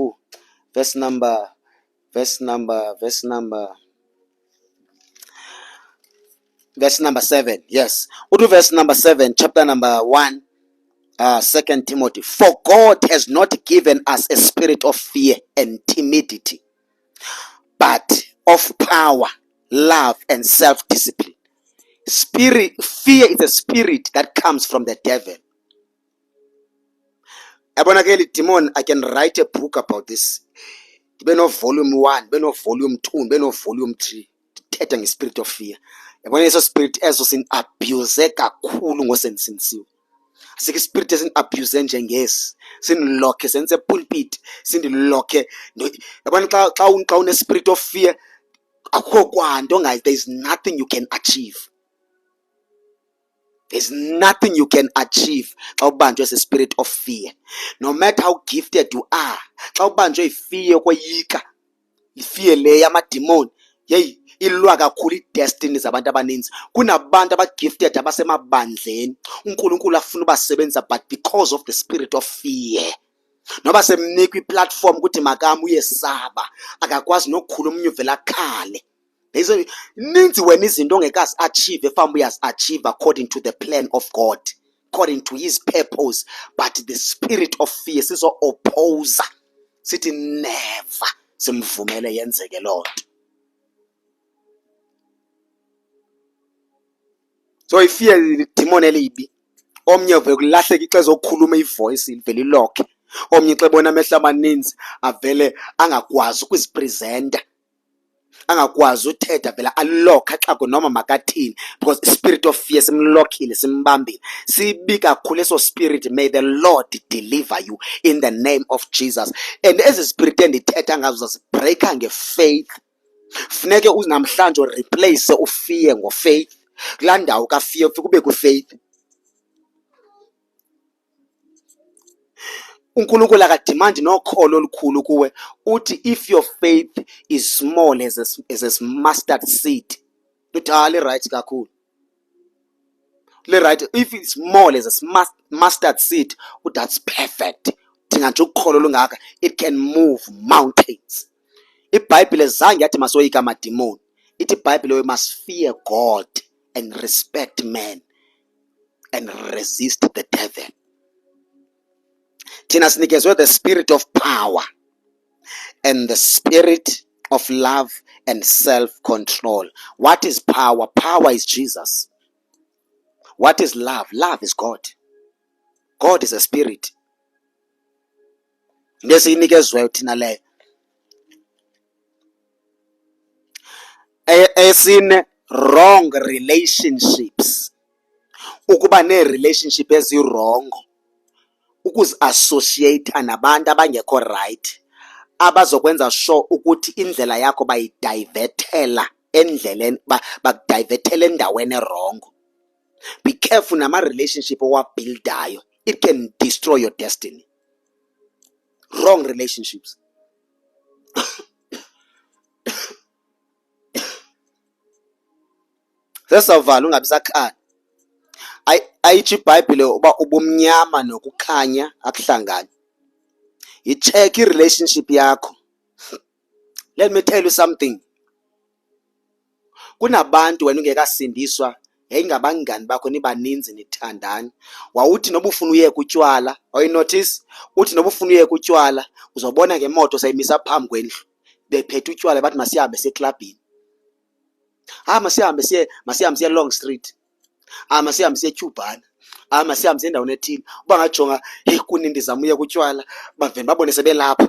7. Yes. We'll do verse number 7, chapter number 1, 2 Timothy. For God has not given us a spirit of fear and timidity, but of power, love, and self-discipline. Fear is a spirit that comes from the devil. Demon, I can write a book about this. Beno volume 1, beno volume 2, beno volume 3. Thetha ngespirit of fear. Yabona eso spirit eso sin abuse kakhulu ngosensinsiwe. Asike spirit esin abuse njengesi. Sin lokhe senze pulpit, sindilokhe. Yabona xa une spirit of fear, akho kwanto ngayi, there is nothing you can achieve. There's nothing you can achieve xa ubanjwe ese spirit of fear. No matter how gifted you are, xa ubanjwe ifear koyika, ifear le yamademoni, yeyi ilwa kakhulu i-destiny zabantu abaninzi. Kunabantu abagifted abasemabandleni, uNkulunkulu afuna ubasebenza, but because of the spirit of fear, noba semnika i-platform ukuthi makami uyesaba, akakwazi nokukhuluma umnye uvela khale. Ninzi wena izinto ongekazi achieve efamba uyazi-achieve according to the plan of God, according to his purpose, but the spirit of fear sizo-opposer, sithi never simvumele yenzeke loo nto. So ifear demon elibi. Omnye uvele kulahleka ixesha zokukhuluma ivoice ivele ilokhe. Omnye xa ebona amehlo amaninzi avele angakwazi ukuzipresenta, angakwazi uthetha, vela alokha xa noma makathini, because spirit of fear simlokhile, simbambile. Sibi kakhulu eso spirit. May the Lord deliver you in the name of Jesus. And ezi spirit endithetha ngazo zazibreaka ngefaith. Funeke namhlanje replace ufear ngofaith. Kulaa ndawo kafear ufike ube kwifaith. uNkulunkulu akadimandi nokholo olukhulu kuwe. Uthi if your faith is small as a mustard seed, uthi right kakhulu. Right, if it's small as a mustard seed, that's perfect. Thina nje ukholo lungaka, it can move mountains. IBhayibhile zange yathi masoyika amademoni. Ithi iBhayibhile we must fear God and respect man and resist the devil. Thina sinikezwe the spirit of power and the spirit of love and self-control. What is power? Power is Jesus. What is love? Love is God. God is a spirit. Nesinikezwe thina leyo. Esine wrong relationships. Ukuba ne-relationship ezi-wrong, ukuzi-associate nabantu abangekho right, abazokwenza sure ukuthi indlela yakho bayidivertela endleleni, bakudivertela endaweni wrong. Be careful nama-relationship owabuildayo. It can destroy your destiny. Wrong relationships. Sesavala ungabi sakhala. Ayitsho iBhayibhile uba ubumnyama nokukhanya akuhlangani. Icheck i-relationship yakho. Let me tell you something. Kunabantu wena ungekasindiswa, yayingabangani bakho nibaninzi nithandana. Wawuthi noba ufuna uyeka utywala, notice, uthi noba ufuna uyeka utywala, uzobona ngemoto sayimisa phambi kwendlu, bephethe utywala bathi masihambe seklabhini. Masihambe siye Long Street. Masihambe siye Cubana. Masihambe siye endaweni ethile. Uba ngajonga kuni ndizama uye kutywala bavele babone sebelapha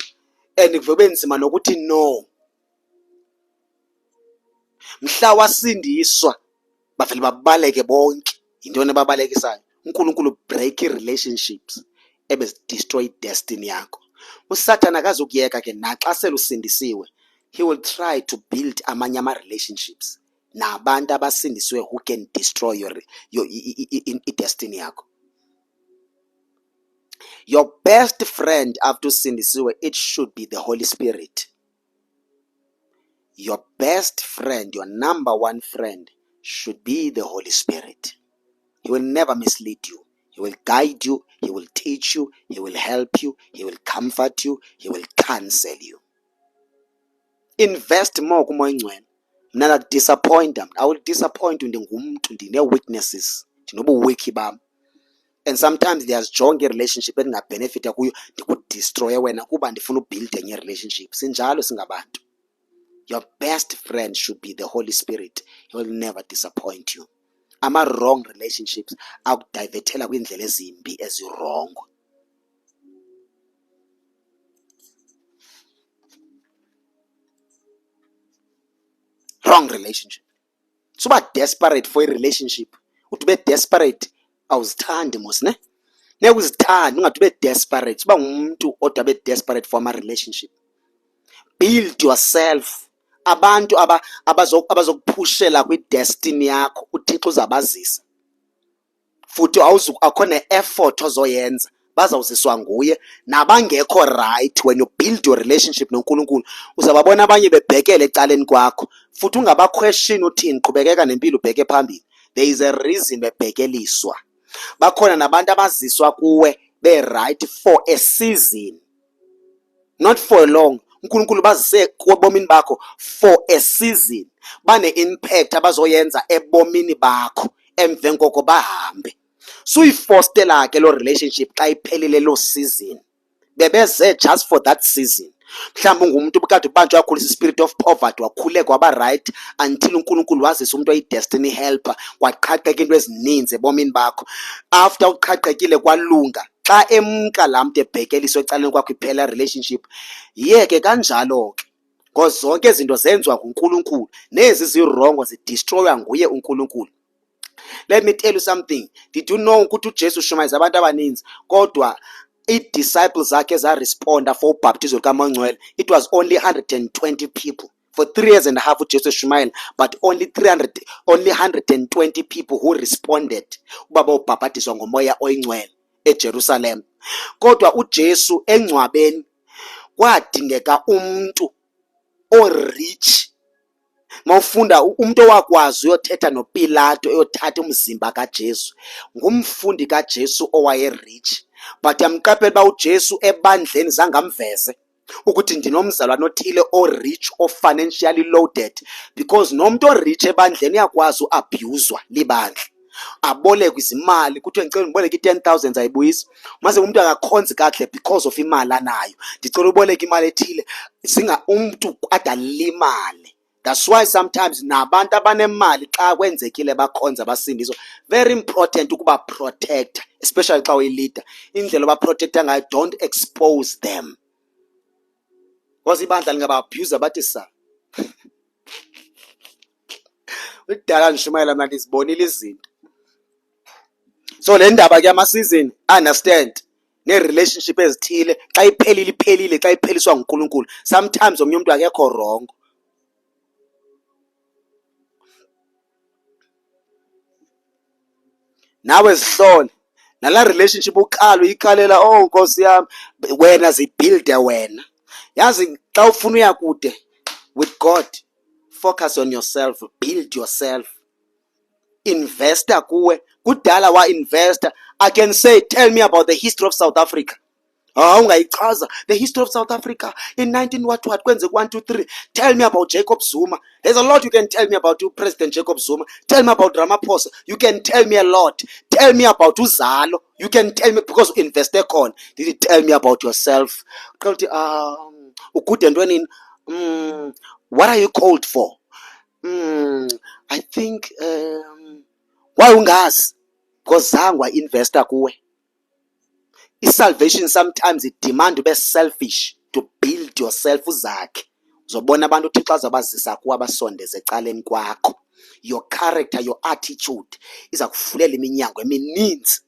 and kuvebe nzima nokuthi no. Mhla wasindiswa bavele babaleke bonke. Yintoni ebabalekisayo? uNkulunkulu break relationships destroy destiny yakho. Usathana akazukuyeka ke naxa selusindisiwe. He will try to build amanye relationships nabantu abasindisiwe who can destroy your destiny yakho. Your best friend after sindisiwe, it should be the Holy Spirit. Your best friend, your number one friend should be the Holy Spirit. He will never mislead you. He will guide you. He will teach you. He will help you. He will comfort you. He will counsel you. Invest more kumoya ingcwele. Mina disappoint. I will disappoint you ndingumntu ndine-weaknesses. Ndinobuwiki bam. And sometimes there's jonke relationship endingabenefita kuyo ndikudestroye wena kuba ndifuna ubuild enye relationship. Sinjalo singabantu. Your best friend should be the Holy Spirit. He will never disappoint you. Wrong relationships akudivethela kwindlela ezimbi ezi-wrong. Wrong relationship. Suba desperate for a relationship. Uthi ube desperate awuzithandi mos ne? Nekuzithanda ungathi ube desperate. Suba ngumuntu odwa abe desperate for a relationship. Build yourself. Abantu abazokuphushela kwi-destiny yakho uThixo uzabazisa. Futhi akho ne-effort ozoyenza bazawuziswa nguye. Nabangekho right when you build your relationship noNkulunkulu uzababona abanye bebhekele ecaleni kwakho. Futhi ungabaquestion uthini qhubekeka nempilo ubheke phambili. There is a reason bebhekeliswa. Bakhona nabantu abaziswa kuwe be-right for a season, not for long. uNkulunkulu bazise kubomini bakho for a season. Bane-impact abazoyenza ebomini bakho emveni koko bahambe. Suyifostela ke lo relationship xa iphelile lo season. Bebeze just for that season. Mhlawumbe ungumuntu ubukade ubanjwe wakhulisa spirit of poverty wakhule kwaba right until uNkulunkulu wazisa umuntu oyi-destiny helper kwaqhaqeka into ezininzi ebomini bakho. After uqhaqekile kwalunga xa emka laa muntu ebhekeliswe ecaleni kwakho iphela relationship. Yeke kanjalo ke because zonke izinto zenziwa nguNkulunkulu nezi zirongo zidestroywa nguye uNkulunkulu. Let me tell you something. Did you know ukuthi uJesu ushumayeza abantu abaninzi kodwa i-disciples zakhe zaresponda for ubhaptizo likamoya ngcwele? It was only 120 people. For 3 years and a half uJesu eshumayela, but only 120 people who responded uba bawubhaptizwa ngomoya oyingcwele eJerusalem. Kodwa uJesu engcwabeni kwadingeka umuntu o-rich. Mawufunda umuntu owakwazi uyothetha noPilato eyothatha umzimba kaJesu ngumfundi kaJesu owaye-rich. But yamqaphela uba uJesu ebandleni zangamveze ukuthi ndinomzalwane othile o-rich o-financially loaded, because nomuntu o-rich ebandleni uyakwazi u-abhuzwa libandla. Abolekwe izimali kuthiwe ngicela ngiboleke i-10,000 ayibuyisa. Mase umuntu akakhonzi kakuhle because of imali anayo. Ndicela uboleke imali ethile umuntu adalimale. That's why sometimes nabantu abanemali xa kwenzekile bakhonza basindiswa, very important ukuba protect, especially xa uyi-leader. Indlela oba protecta ngayo, don't expose them. Because ibandla lingaba-abuse bathi sa. Udala nishumayela mna ndizibonile izinto. So le ndaba ke ama-season, understand, ne-relationship ezithile xa iphelile xa ipheliswa nguNkulunkulu. Sometimes omnye umuntu akekho wrong. Nawe zihlole nala relationship uqala uyikhalela Nkosi yami wena zibuilde wena. Yazi xa ufuna uya kude with God, focus on yourself, build yourself. Investor kuwe. Kudala wa-investor. I can say, tell me about the history of South Africa. Ungayichaza the history of South Africa in 19 what kwenzeka 1 2 3. Tell me about Jacob Zuma. There's a lot you can tell me about you, President Jacob Zuma. Tell me about Ramaphosa. You can tell me a lot. Tell me about Uzalo. You can tell me because you invested on. Did you tell me about yourself? What are you called for? I think why ungazi? Because zange wa-investa kuwe. I-salvation sometimes it demand ube selfish to build yourself uzakhe. Uzobona abantu uThixo azobazisa kuwe abasondeze ecaleni kwakho. Your character, your attitude iza kuvulela iminyango emininzi.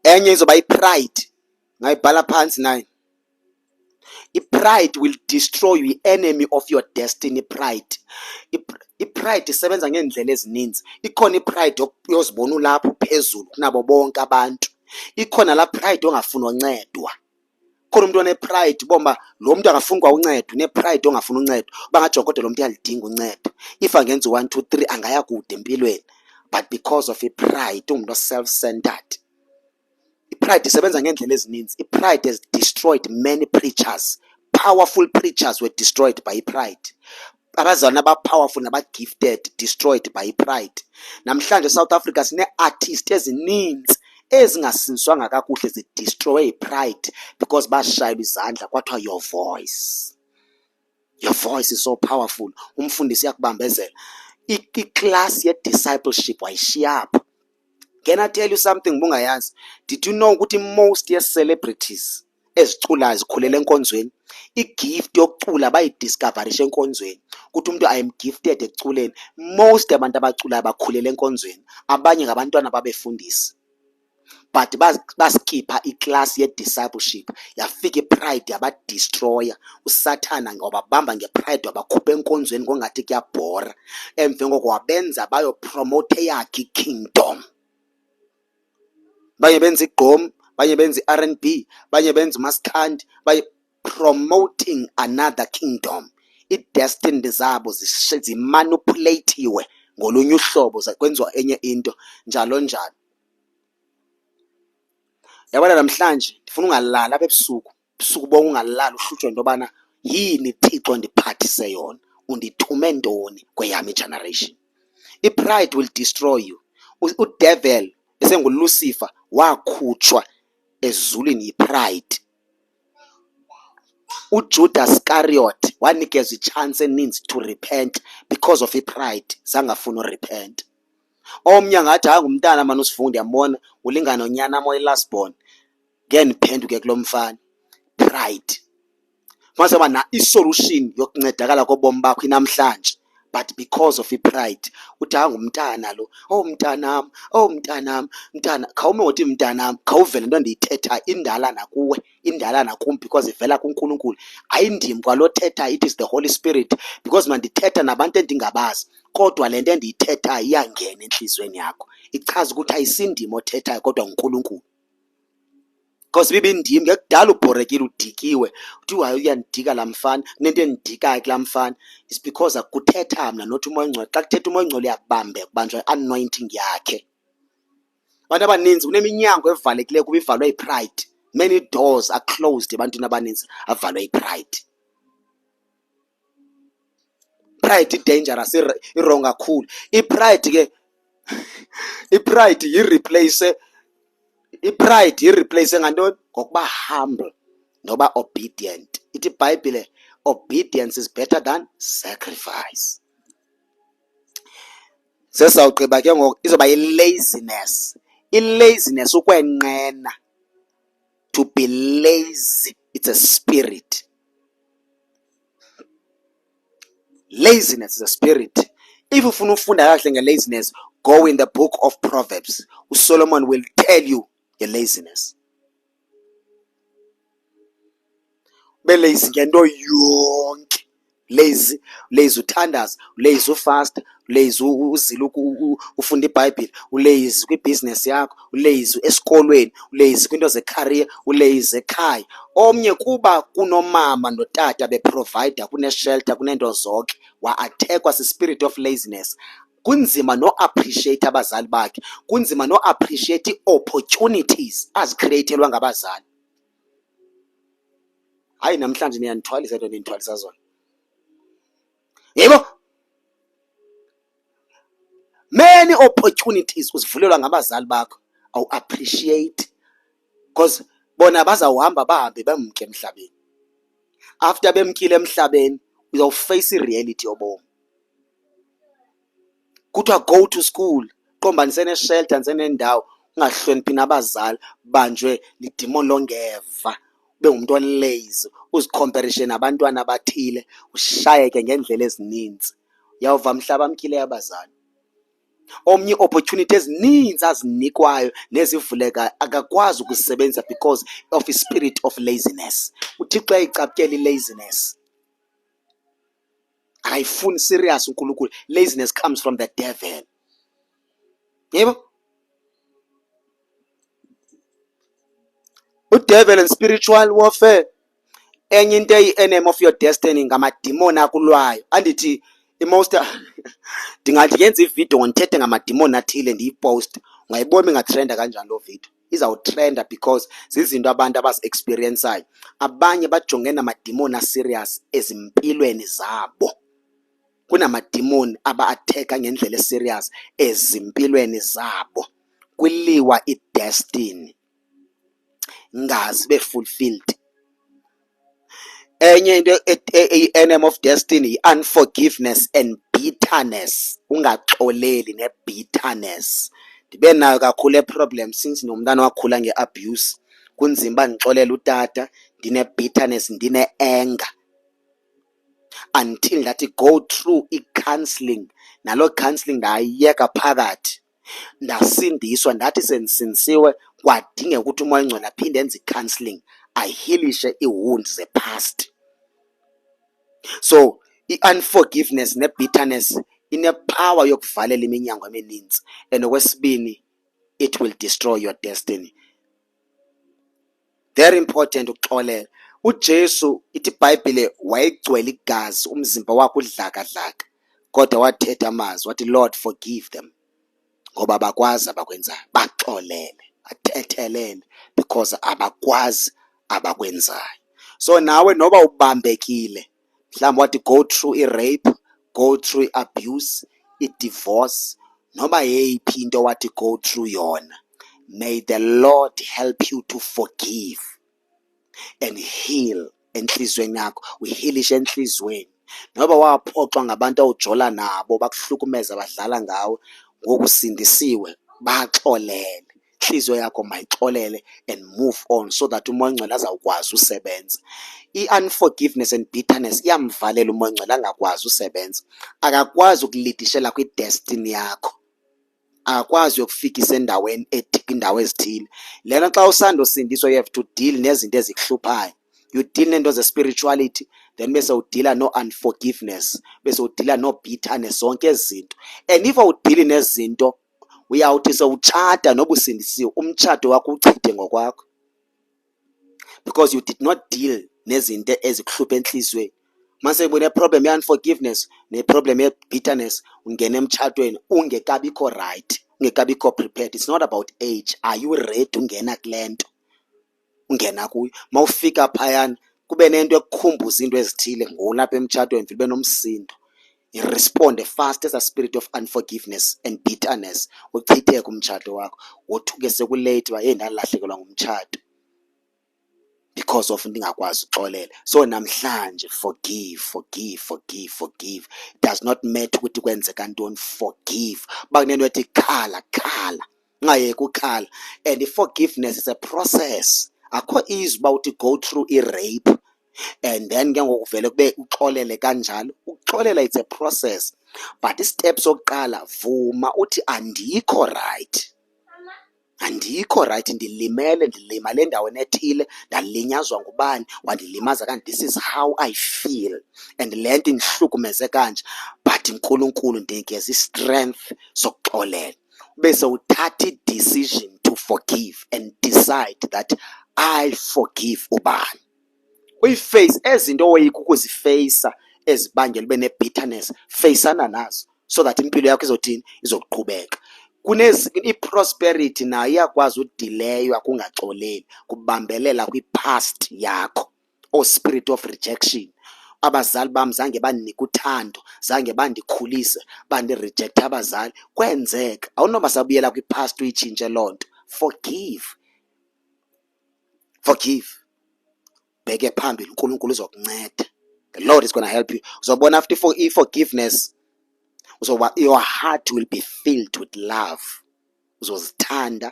Enye izoba i-pride. Ngayibhala phansi nayo. I-pride will destroy you, i-enemy of your destiny. Pride. I-pride isebenza ngeendlela ezininzi. Ikhona i-pride yozibona ulapha phezulu kunabo bonke abantu. Ikhona la pride ongafuni uncedwa. Khona umuntu one-pride bomba lo muntu angafuni kwa uncedo, une-pride ongafuni uncedo. Bangajokoda lo muntu uyalidinga uncedo. If angenza 1 2 3 angaya kude empilweni. But because of i-pride, umuntu self-centered. I-pride isebenza ngeendlela ezininzi. I-pride has destroyed many preachers. Powerful preachers were destroyed by pride. Abazalwane aba-powerful naba-gifted destroyed by pride. Namhlanje South Africa sine-artist ezininzi ezingasinswanga kakuhle zi-destroy pride because bashayelwa izandla kwathiwa your voice. Your voice is so powerful. Umfundisi uyakubambezela. I-class ye-discipleship wayishiya apho. Can I tell you something bungayazi? Did you know ukuthi most ye-celebrities eziculayo zikhulele enkonzweni? I-gift yokucula bayidiscoverishe enkonzweni. Ukuthi umuntu I am gifted ekuculeni. Most abantu abaculayo bakhulele enkonzweni. Abanye ngabantwana babefundisi. But baskipha i-class ye-discipleship. Yafika i-pride yabadestroya. Usathana ngobabamba nge-pride wabakhupha enkonzweni kongathi kuyabhora. Emveni koko wabenza bayopromote yakhe i-kingdom. Banye benza igqom, banye benza i-R&B, banye benza umaskandi, banye promoting another kingdom. I-destiny zabo zimanipulatiwe ngolunye uhlobo zakwenziwa enye into njalo njalo. Yabona namhlanje ndifuna ungalala ebusuku, busuku bonke ungalala uhlutshwe into yobana yini Thixo ndiphathise yona, undithume ntoni kweyami generation. I-pride will destroy you. Udevil esengulucifer wakhutshwa ezulwini yi-pride. uJudas Iscariot wanikezwa ichance eninzi to repent because of i-pride, zangafuna urepent. Omnye ngathi hayi ngumntana manje usifundi yambona ulingana nonyana moya last born. Ngeke niphenduke kulo mfana. Pride. Mase bana isolution yokuncedakala kobomi bakho namhlanje, but because of i-pride uthi hayi ngumntana lo, mntanami, mntanami, mntana. Khawume ngothi mntanami, khawuvele into ndiyithetha indala nakuwe, indala nakum because ivela kuNkulunkulu. Ayindim kwalothetha, it is the Holy Spirit because mandithetha nabantu endingabazi kodwa le nto endiyithetha iyangena enhlizweni yakho. Ichaza ukuthi ayisindima othethayo kodwa nguNkulunkulu. Because bibindimi ngekudala ubhorekile udikiwe uthi uyandika la mfana nento endidikayo kula mfana. It's because akuthetha mna nothi umoya ongcwele. Xa kuthetha umoya ongcwele uyabambe kubanjwa anointing yakhe. Abantu abaninzi kuneminyango evalekileyo kuba ivalwe yi-pride. Many doors are closed ebantwini abaninzi avalwe yi-pride. Pride i-dangerous, i-wrong kakhulu. I-pride ke i-pride yi-replace ngantoni? Ngokuba humble noba obedient. Ithi iBhayibhile obedience is better than sacrifice. Sesawugqiba ke ngoku izoba yi-laziness. I-laziness ukwenqena. To be lazy, it's a spirit. Laziness is a spirit. If ufuna ufunda kahle nge-laziness, go in the book of Proverbs. Solomon will tell you your laziness. Be lazy ngento yonke. Lazy uthandaza, lazy ufast, lazy uzila ufunda iBhayibhile, ulazy kwibusiness yakho, ulazy esikolweni, ulazy kwinto zecareer, ulazy ekhaya. Omnye kuba kunomama notata beprovider, kune-shelter, kunento zonke, wa-attackwa si-spirit of laziness. Kunzima no-appreciate abazali bakhe, kunzima no-appreciate ii-opportunities azicreatelwa ngabazali. Hayi namhlanje niyanithwalisa into nithwalisa zona. Yebo, many opportunities uzivulelwa ngabazali bakho, awu appreciate because bona bazawuhamba bahambe bemke emhlabeni. After bemkile emhlabeni uzawuface ireality yobomi. Kuthiwa go to school, qombanise neshelter nsenendawo, ungahloniphi nabazali, banjwe lidimoni longeva, ube ngumuntu olazy, uzicomparishe nabantwana abathile, ushayeke ngendlela ezininzi. Uyawuva mhlaba amkhileyo abazali. Omnye opportunity ezininzi azinikwayo nezivulekayo akakwazi ukuzisebenzisa because of a spirit of laziness. UThixo uyayicapukela i-laziness. Akayifuni serious uNkulunkulu. Laziness comes from the devil. Yebo? Devil and spiritual warfare. Enye into eyi-enemy of your destiny ngamadimoni akulwayo. Andithi i-most ndingathi ngenza ividiyo ngithethe ngamadimoni athile ndiyipost. Ungayibona ingatrenda kanjani loo video. Izawutrenda because zizinto abantu abazi-experienceayo. Abanye bajongene namadimoni aserious ezimpilweni zabo. Kunamadimoni aba-atheka ngendlela eserious ezimpilweni zabo. Kwiliwa i-destiny. Ngazi be-fulfilled. Enye into enemy of destiny, unforgiveness and bitterness. Ungaxoleli ne-bitterness. Ndibe nayo kakhulu e-problem since nomntana wakhula nge-abuse. Kunzima ndixolele utata, ndine-bitterness, ndine-anger. Until that go through i-counselling. Nalo counselling ndayiyeka phakathi. Ndasindiswa, ndathi sendisinsiwe kwadingeka ukuthi umoya ongcwele aphinde enze i-counselling. Ahilishe ii-wounds ze-past. So, i-unforgiveness ne-bitterness ine-power yokuvalela iminyango emininzi. And okwesibini, it will destroy your destiny. Very important ukuxolela. UJesu ithi iBhayibhile wayegcwele igazi, umzimba wakhe udlaka-dlaka. Kodwa wathetha amazwi, wathi Lord forgive them. Ngoba abakwazi abakwenzayo. Baxolele, athethelele because abakwazi abakwenzayo. So nawe noba ubambekile, mhlawumbe wathi go through i-rape, go through i-abuse, i-divorce, noba yeyiphi into wathi go through yona. May the Lord help you to forgive and heal enhlizweni yakho. Uhealishe enhlizweni. Noba waphoxwa ngabantu awujola nabo bakuhlukumeza badlala ngawe, ngokusindisiwe baxolele. Inhliziyo yakho mayixolele and move on so that umoya ongcwele azawukwazi usebenza. I-unforgiveness and bitterness iyamvalela umoya ongcwele angakwazi usebenza. Akakwazi ukulidishela kwi-destiny yakho. Akakwazi ukufikisa endaweni indawo ezithile. Lena xa usandosindiswa you have to deal nezinto ezikuhluphayo. You deal nento ze-spirituality, then bese udila no-unforgiveness, bese udila no-bitterness, zonke ezinto. And if awudili nezinto, uyawuthi sewutshata noba usindisiwe, umtshato wakho uchithe ngokwakho. Because you did not deal nezinto ezikuhlupha enhlizweni. Mase ubone problem ye-unforgiveness ne-problem ye-bitterness, ungena emtshatweni ungekabikho right, ungekabikho prepared. It's not about age. Are you ready ungena kule nto? Ungena kuyo. Mawufika phayana kube nento ekukhumbuza into ezithile ngolapha emtshatweni vele benomsindo. Responde fast as a spirit of unforgiveness and bitterness. Uchitheke umtshato wakho. Wothuke sekulate ba ndalahlekelwa ngumtshato because of ndingakwazi uxolela. So namhlanje forgive. It does not matter ukuthi kwenzeka ntoni, forgive. Bakunento ethi khala. Ungayeki ukhala. And forgiveness is a process. Akho easy about to go through i-rape and then ke ngokuvele kube uxolele kanjalo. Ukuxolela it's a process. But i-steps sokuqala, vuma uthi andikho right, ndilimale endaweni ethile, ndalinyazwa ngubani, wandilimaza kanti this is how I feel, and le nto indihlukumeze kanje, but uNkulunkulu ndinikeza i-strength sokuxolela. Bese uthatha i-decision to forgive and decide that I forgive ubani. Uyiface ezinto owoyika ukuzifeyisa ezibangela ube ne-bitterness, faceana nazo so that impilo yakho izothini, izoqhubeka. I-prosperity nayo iyakwazi udileywa kungaxoleli, kubambelela kwi-past yakho. Spirit of rejection. Abazali bam zange bandinika uthando, zange bandikhulise, bandirejecta abazali. Kwenzeka, awunoba sabuyela kwi-past uyitshintshe loo nto. Forgive. Forgive. Bheke phambili, uNkulunkulu uzokunceda. The Lord is going to help you. Uzobona after forgiveness, your heart will be filled with love. Uzozithanda,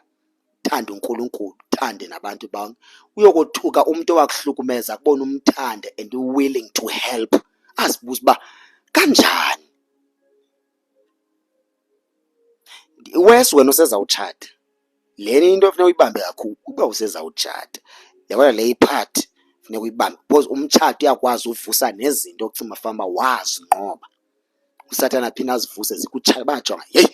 thanda uNkulunkulu, thande nabantu bonke. Uyokothuka umuntu owakuhlukumeza akubona umthande and willing to help. Azibuza uba kanjani? Wes wena usezawutshata. Leni into funeka uyibambe kakhulu uba usezawutshata. Yabona le part funeka uyibambe because umtshato uyakwazi uvusa nezinto okucima famba wazinqoba. Usathana phina azivuse zikutshala bajonga, hey,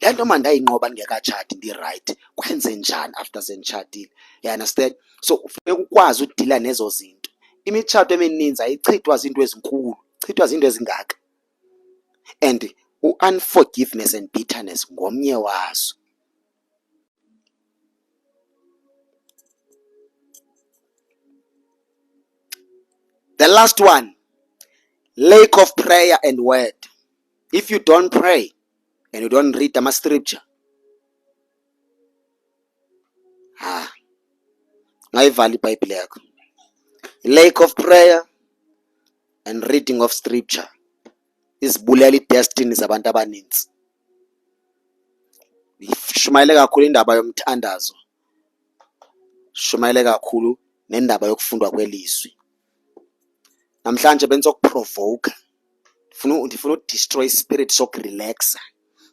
le nto mandayinqoba ndingekatshati ndi-right, kwenze njani after senditshatile? You understand? So funeka ukwazi udila nezo zinto. Imitshato emininzi ayichithwa zinto ezinkulu, chithwa zinto ezingaka. And unforgiveness and bitterness ngomnye wazo. The last one, lack of prayer and word. If you don't pray and you don't read the scripture, ngayivali iBhayibhile yakho. Lack of prayer and reading of scripture isibulela i-destiny zabantu abaninzi. Shumayele kakhulu indaba yomthandazo. Shumayele kakhulu nendaba yokufundwa kwelizwi. Namhlanje bengizokuprovoke. Ndifuna udestroy spirit sokurelaxa.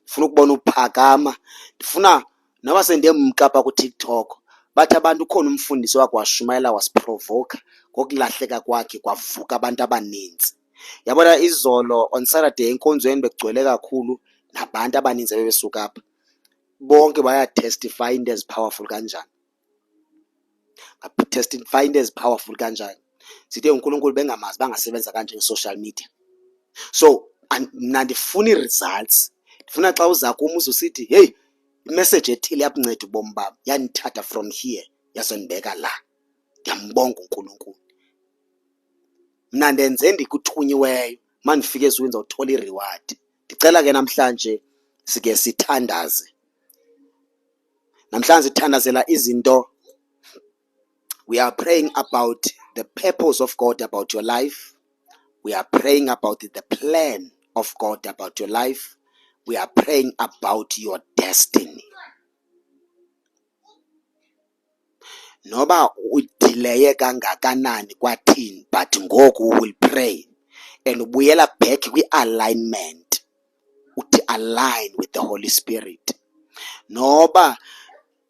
Ndifuna ukubona uphakama. Ndifuna noba sendiyemkapha ku-TikTok. Bathi abantu ukhona umfundisi wakhe washumayela wasiprovoke ngokulahleka kwakhe kwavuka abantu abaninzi. Yabona izolo on Saturday enkonzweni bekugcwele kakhulu nabantu abaninzi bebesuka apha. Bonke bayatestify into ezipowerful kanjani. Testify into ezipowerful kanjani. Sithe uNkulunkulu bengamazi bangasebenza kanje nge-social media. So mna ndifuna i-results. Ndifuna xa uza kum uzusithi, hey, imessage ethile yabunceda ubomi bam, yanithatha from here yasondibeka la. Ndiyambonga uNkulunkulu. Mna ndenze ndikuthunyiweyo, mandifike ezweni ndizawuthola i-reward. Ndicela ke namhlanje sike sithandaze. Namhlanje sithandazela izinto. We are praying about the purpose of God about your life. We are praying about the plan of God about your life. We are praying about your destiny. Noba udileye kangakanani kwathini, but ngoku we will pray and ubuyela back kwi-alignment. Uthi align with the Holy Spirit. Noba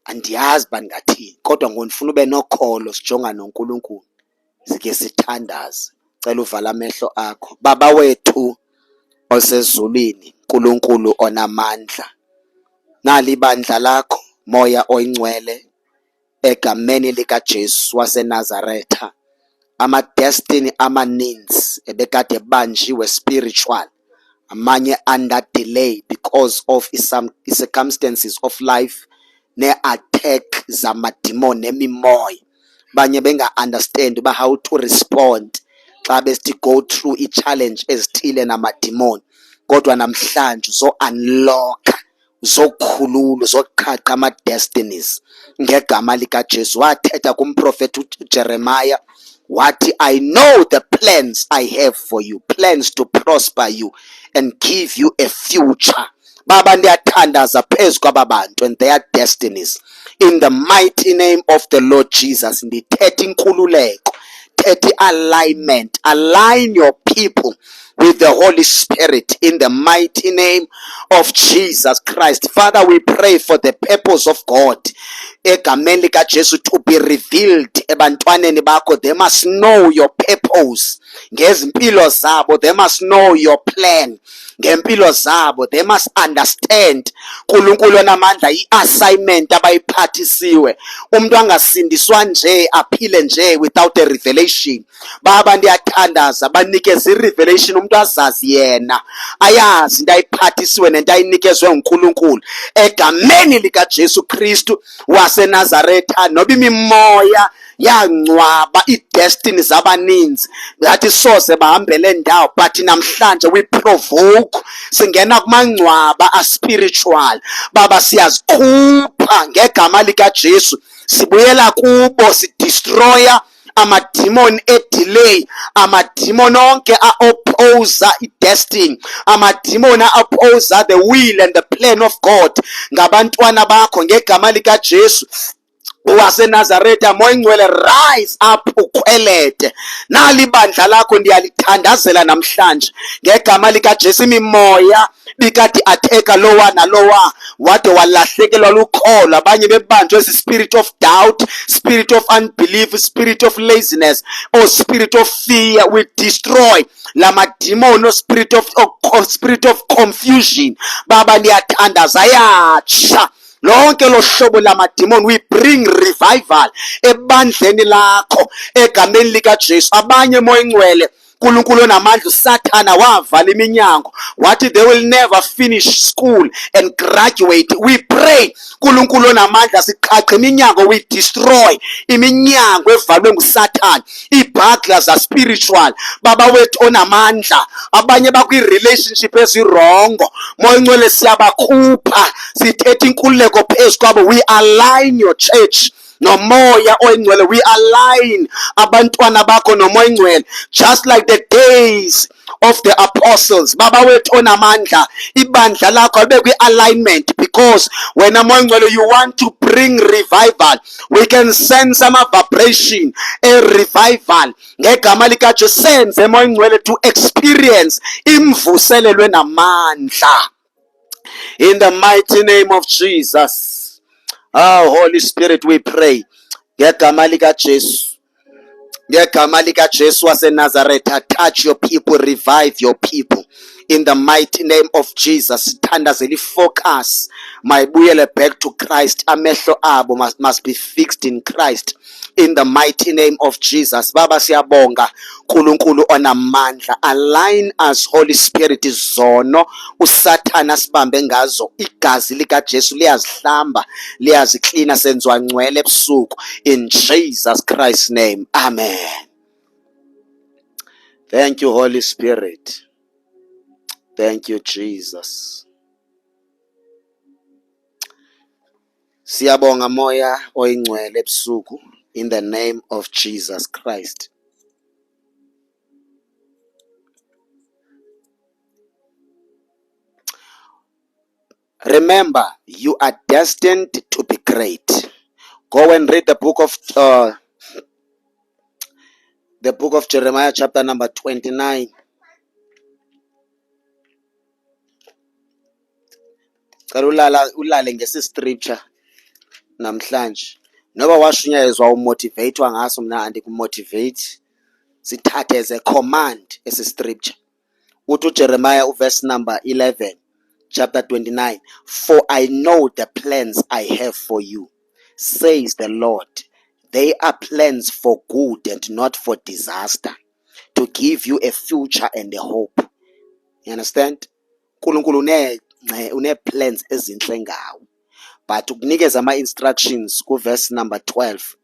andiyazi bangathini, kodwa ngifuna ube nokholo sijonga noNkulunkulu. Sike sithandaze. Cela uvala amehlo akho. Baba wethu osezulwini, uNkulunkulu onamandla, nali ibandla lakho, moya oyingcwele, egameni likaJesu waseNazaretha. Ama-destiny amaninzi ebekade banjiwe spiritual, amanye under delay because of some circumstances of life, ne-attack zamadimoni nemimoya. Banye benga-understand uba how to respond xa besithi go through i-challenge ezithile namadimoni. Kodwa namhlanje uzo-unlocka, uzokhulula, uzoqhaqha ama-destinies ngegama likaJesu. Wathetha kumprofethi uJeremiah wathi, I know the plans I have for you, plans to prosper you and give you a future. Baba ndiyathandaza phezu kwaba bantu and their destinies. In the mighty name of the Lord Jesus, ndithetha inkululeko, thetha alignment. Align your people with the Holy Spirit in the mighty name of Jesus Christ. Father, we pray for the purpose of God egameni likaJesu to be revealed ebantwaneni bakho. They must know your purpose ngezimpilo zabo. They must know your plan ngempilo zabo. They must understand uNkulunkulu onamandla i-assignment abayiphathisiwe. Umuntu angasindiswa nje aphile nje without a revelation. Baba ndiyathandaza banikeze i-revelation umuntu umuntu azazi yena, ayazi into ayiphathisiwe nento ayinikezwe nguNkulunkulu egameni likaJesu Kristu waseNazaretha. Noba imimoya yangcwaba iidestiny zabaninzi ngathi soze bahambele ndawo, but namhlanje we provoke, singena kumangcwaba aspiritual. Baba, siyazikhupha ngegama likaJesu, sibuyela kubo, sidestroya amadimoni edelay, amadimoni onke a-opposa idestiny, amadimoni a-opposa the will and the plan of God ngabantwana bakho ngegama likaJesu waseNazaretha. Moya Ngcwele, rise up ukhwelete. Nali bandla lakho ndiyalithandazela namhlanje ngegama likaJesu. Imimoya bikade atheka lowa nalowa wade walahlekelwa lukholo, abanye bebanjwe ezi spirit of doubt, spirit of unbelief, spirit of laziness or spirit of fear. We destroy lamadimoni, spirit of confusion. Baba, ndiyathandaza yatsha lonke lo hlobo lamadimoni. We bring revival ebandleni lakho egameni likaJesu. Abanye Moya Ngcwele, uNkulunkulu onamandla, uSathana wavala iminyango wathi they will never finish school and graduate. We pray uNkulunkulu onamandla, siqhaqha iminyango, we destroy iminyango evalwe nguSathana, ii-burglars are spiritual. Baba wethu onamandla, abanye bakwi-relationship ezirongo, Moya Ngcwele siyabakhupha, sithetha inkululeko phezu kwabo. We align your church nomoya oyingcwele, we align abantwana bakho nomoya oyingcwele, just like the days of the apostles. Baba wethu onamandla, ibandla lakho libe kwi-alignment, because wena Moya Ngcwele you want to bring revival. We can send some vibration, a revival ngegama likaJesu. Senze Moya Ngcwele to experience imvuselelo namandla in the mighty name of Jesus. Oh, Holy Spirit, we pray ngegama likaJesu, ngegama likaJesu waseNazaretha, touch your people, revive your people in the mighty name of Jesus. Thandazeli focus mayibuyele back to Christ, amehlo abo must be fixed in Christ in the mighty name of Jesus. Baba, siyabonga uNkulunkulu onamandla, align us Holy Spirit. Izono uSathana sibambe ngazo, igazi likaJesu liyazihlamba, liyaziklina, senziwa ngcwele ebusuku in Jesus Christ's name, amen. Thank you Holy Spirit, thank you Jesus. Siyabonga moya oyingcwele ebusuku in the name of Jesus Christ. Remember, you are destined to be great. Go and read the book of Jeremiah chapter number 29. Ulale ngesi scripture namhlanje. Noba washunyayezwa umotivatewa ngaso, mna andikumotivate. Sithathe as a command esi scripture. Uthi Jeremiah verse number 11 chapter 29. For I know the plans I have for you, says the Lord. They are plans for good and not for disaster, to give you a future and a hope. You understand? uNkulunkulu une plans ezinhle ngawo, but ukunikeza ama-instructions verse number 12,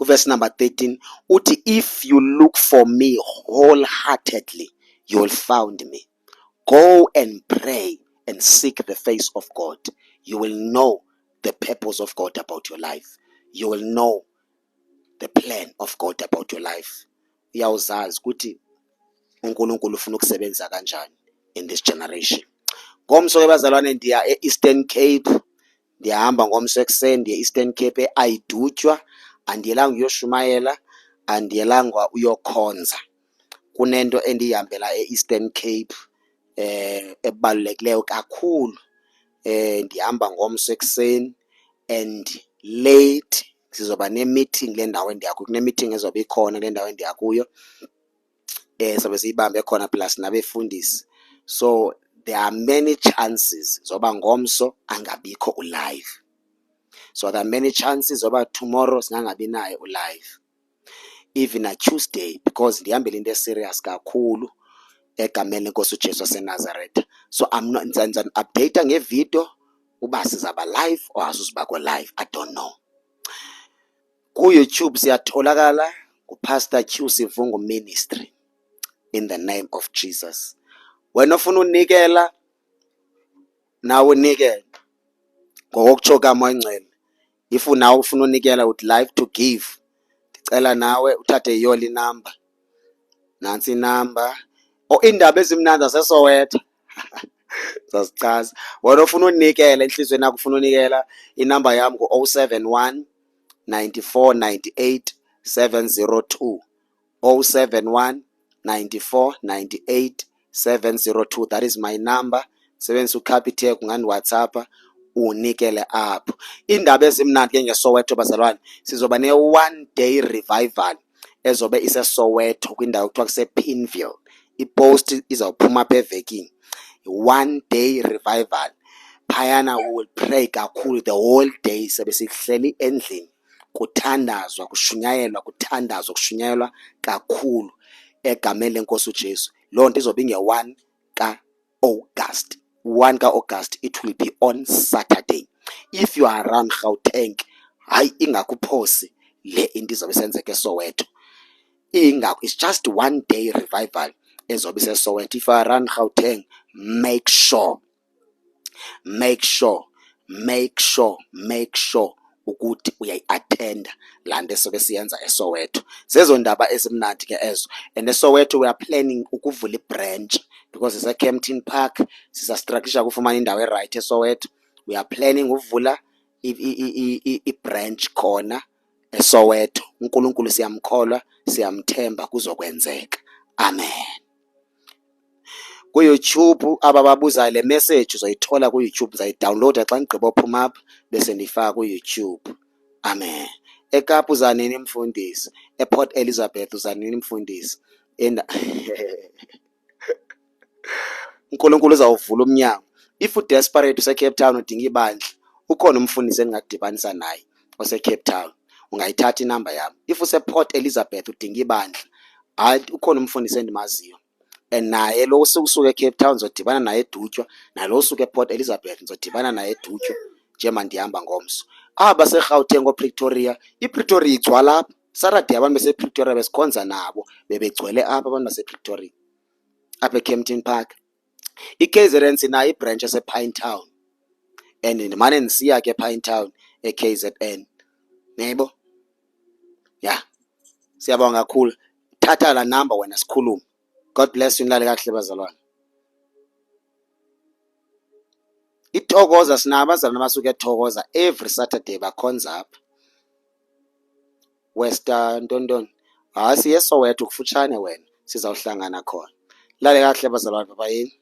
verse number 13 uthi, if you look for me wholeheartedly, you will find me. Go and pray and seek the face of God. You will know the purpose of God about your life. You will know the plan of God about your life. Uyawuzazi ukuthi uNkulunkulu ufuna ukusebenza kanjani in this generation. Ngomso ke bazalwane, ndiya e-Eastern Cape, ndiyahamba ngomso ekuseni, ndiya e-Eastern Cape eAyidutywa, andiyelanga uyoshumayela, andiyelanga uyokhonza. Kunento endihambela e-Eastern Cape ebalulekileyo kakhulu. Ndihamba ngomso ekuseni and late sizoba ne-meeting le ndawo endiya kuyo. Kune-meeting ezobe ikhona le ndawo endiya kuyo, sobe siyibambe khona plus nabefundisi. So there are many chances zoba ngomso angabikho ulive. So there are many chances zoba tomorrow singangabi naye ulive, even a Tuesday, because ndihambela into serious kakhulu. egameni lenkosi uJesu waseNazaretha. So ndenza update ngevideo uba sizaba live or asizubakho live, I don't know. Ku-YouTube siyatholakala nguPastor Q Sivungu Ministry, in the name of Jesus. Wena ofuna unikela nawe unikele ngokokutsho kaMoya Oyingcwele. If nawe ufuna unikela, would like to give, ndicela nawe uthathe yoli number. Nansi inamba. Iindaba ezimnandi zaseSoweto zasichaza. Wena ofuna unikela enhlizweni yakho, ufuna unikela, inamba yam ngu-071 94 98 702. 071 94 98 702. That is my number. Sebenzisa uCapitec ngani WhatsApp unikele apho. Indaba ezimnandi ke ngeSoweto bazalwane, sizoba ne-one day revival ezobe iseSoweto kwindawo kuthiwa kusePinville. Ipost izawuphuma apha evekini. One day revival. Phayana we will pray kakhulu the whole day, sebe sihleli endlini kuthandazwa kushunyayelwa, kuthandazwa kushunyayelwa kakhulu egameni lenkosi uJesu. Loo nto izobe inge-1 ka-August. 1 ka-August, it will be on Saturday. If you are around Gauteng, hayi ingakuphosi le into izobe isenzeka eSoweto. It's just one day revival ezobe iseSoweto. If you are around Gauteng, make sure ukuthi uyayi-attenda laa nto esobe siyenza eSoweto. Zezo ndaba ezimnandi ke ezo. And eSoweto we are planning ukuvula i-branch because ise-Kempton Park sisastructure kufumana indawo e-right eSoweto. We are planning ukuvula i-branch khona eSoweto. uNkulunkulu siyamkholwa, siyamthemba, kuzokwenzeka. Amen. Ku-YouTube aba babuzayo le message uzoyithola ku-YouTube, uzayidownloada xa ndigqiba uphuma apha bese ndiyifaka ku-YouTube. Amen. eKapa uzanini mfundisi, ePort Elizabeth uzanini mfundisi. uNkulunkulu uzawuvula umnyango. If udesperate useCape Town udinga ibandla, ukhona umfundisi endingakudibanisa naye oseCape Town, ungayithatha inamba yam. If usePort Elizabeth udinga ibandla, hayi ukhona umfundisi endimaziyo. And naye lo usuke eCape Town ndizodibana naye edutywa, nalo usuke ePort Elizabeth ndizodibana naye edutywa njengoba ndihamba ngomso. Aba seGauteng oPretoria, iPretoria igcwala apha. Saturday abantu besePretoria besikhonza nabo bebegcwele apha abantu basePretoria, apha eKempton Park. iKZN sinayo ibranch esePine Town and ndimane ndisiya ke ePine Town eKZN. Yebo? Yeah. Siyabonga kakhulu. Thatha la number wena sikhulume. God bless you, nilale kakuhle bazalwane. iThokoza sinabo abazalwane abasuke eThokoza every Saturday bakhonza apha. Western Ntondoni. Siye eSoweto kufutshane wena, sizawuhlangana khona. Lale kakuhle bazalwane, babayini.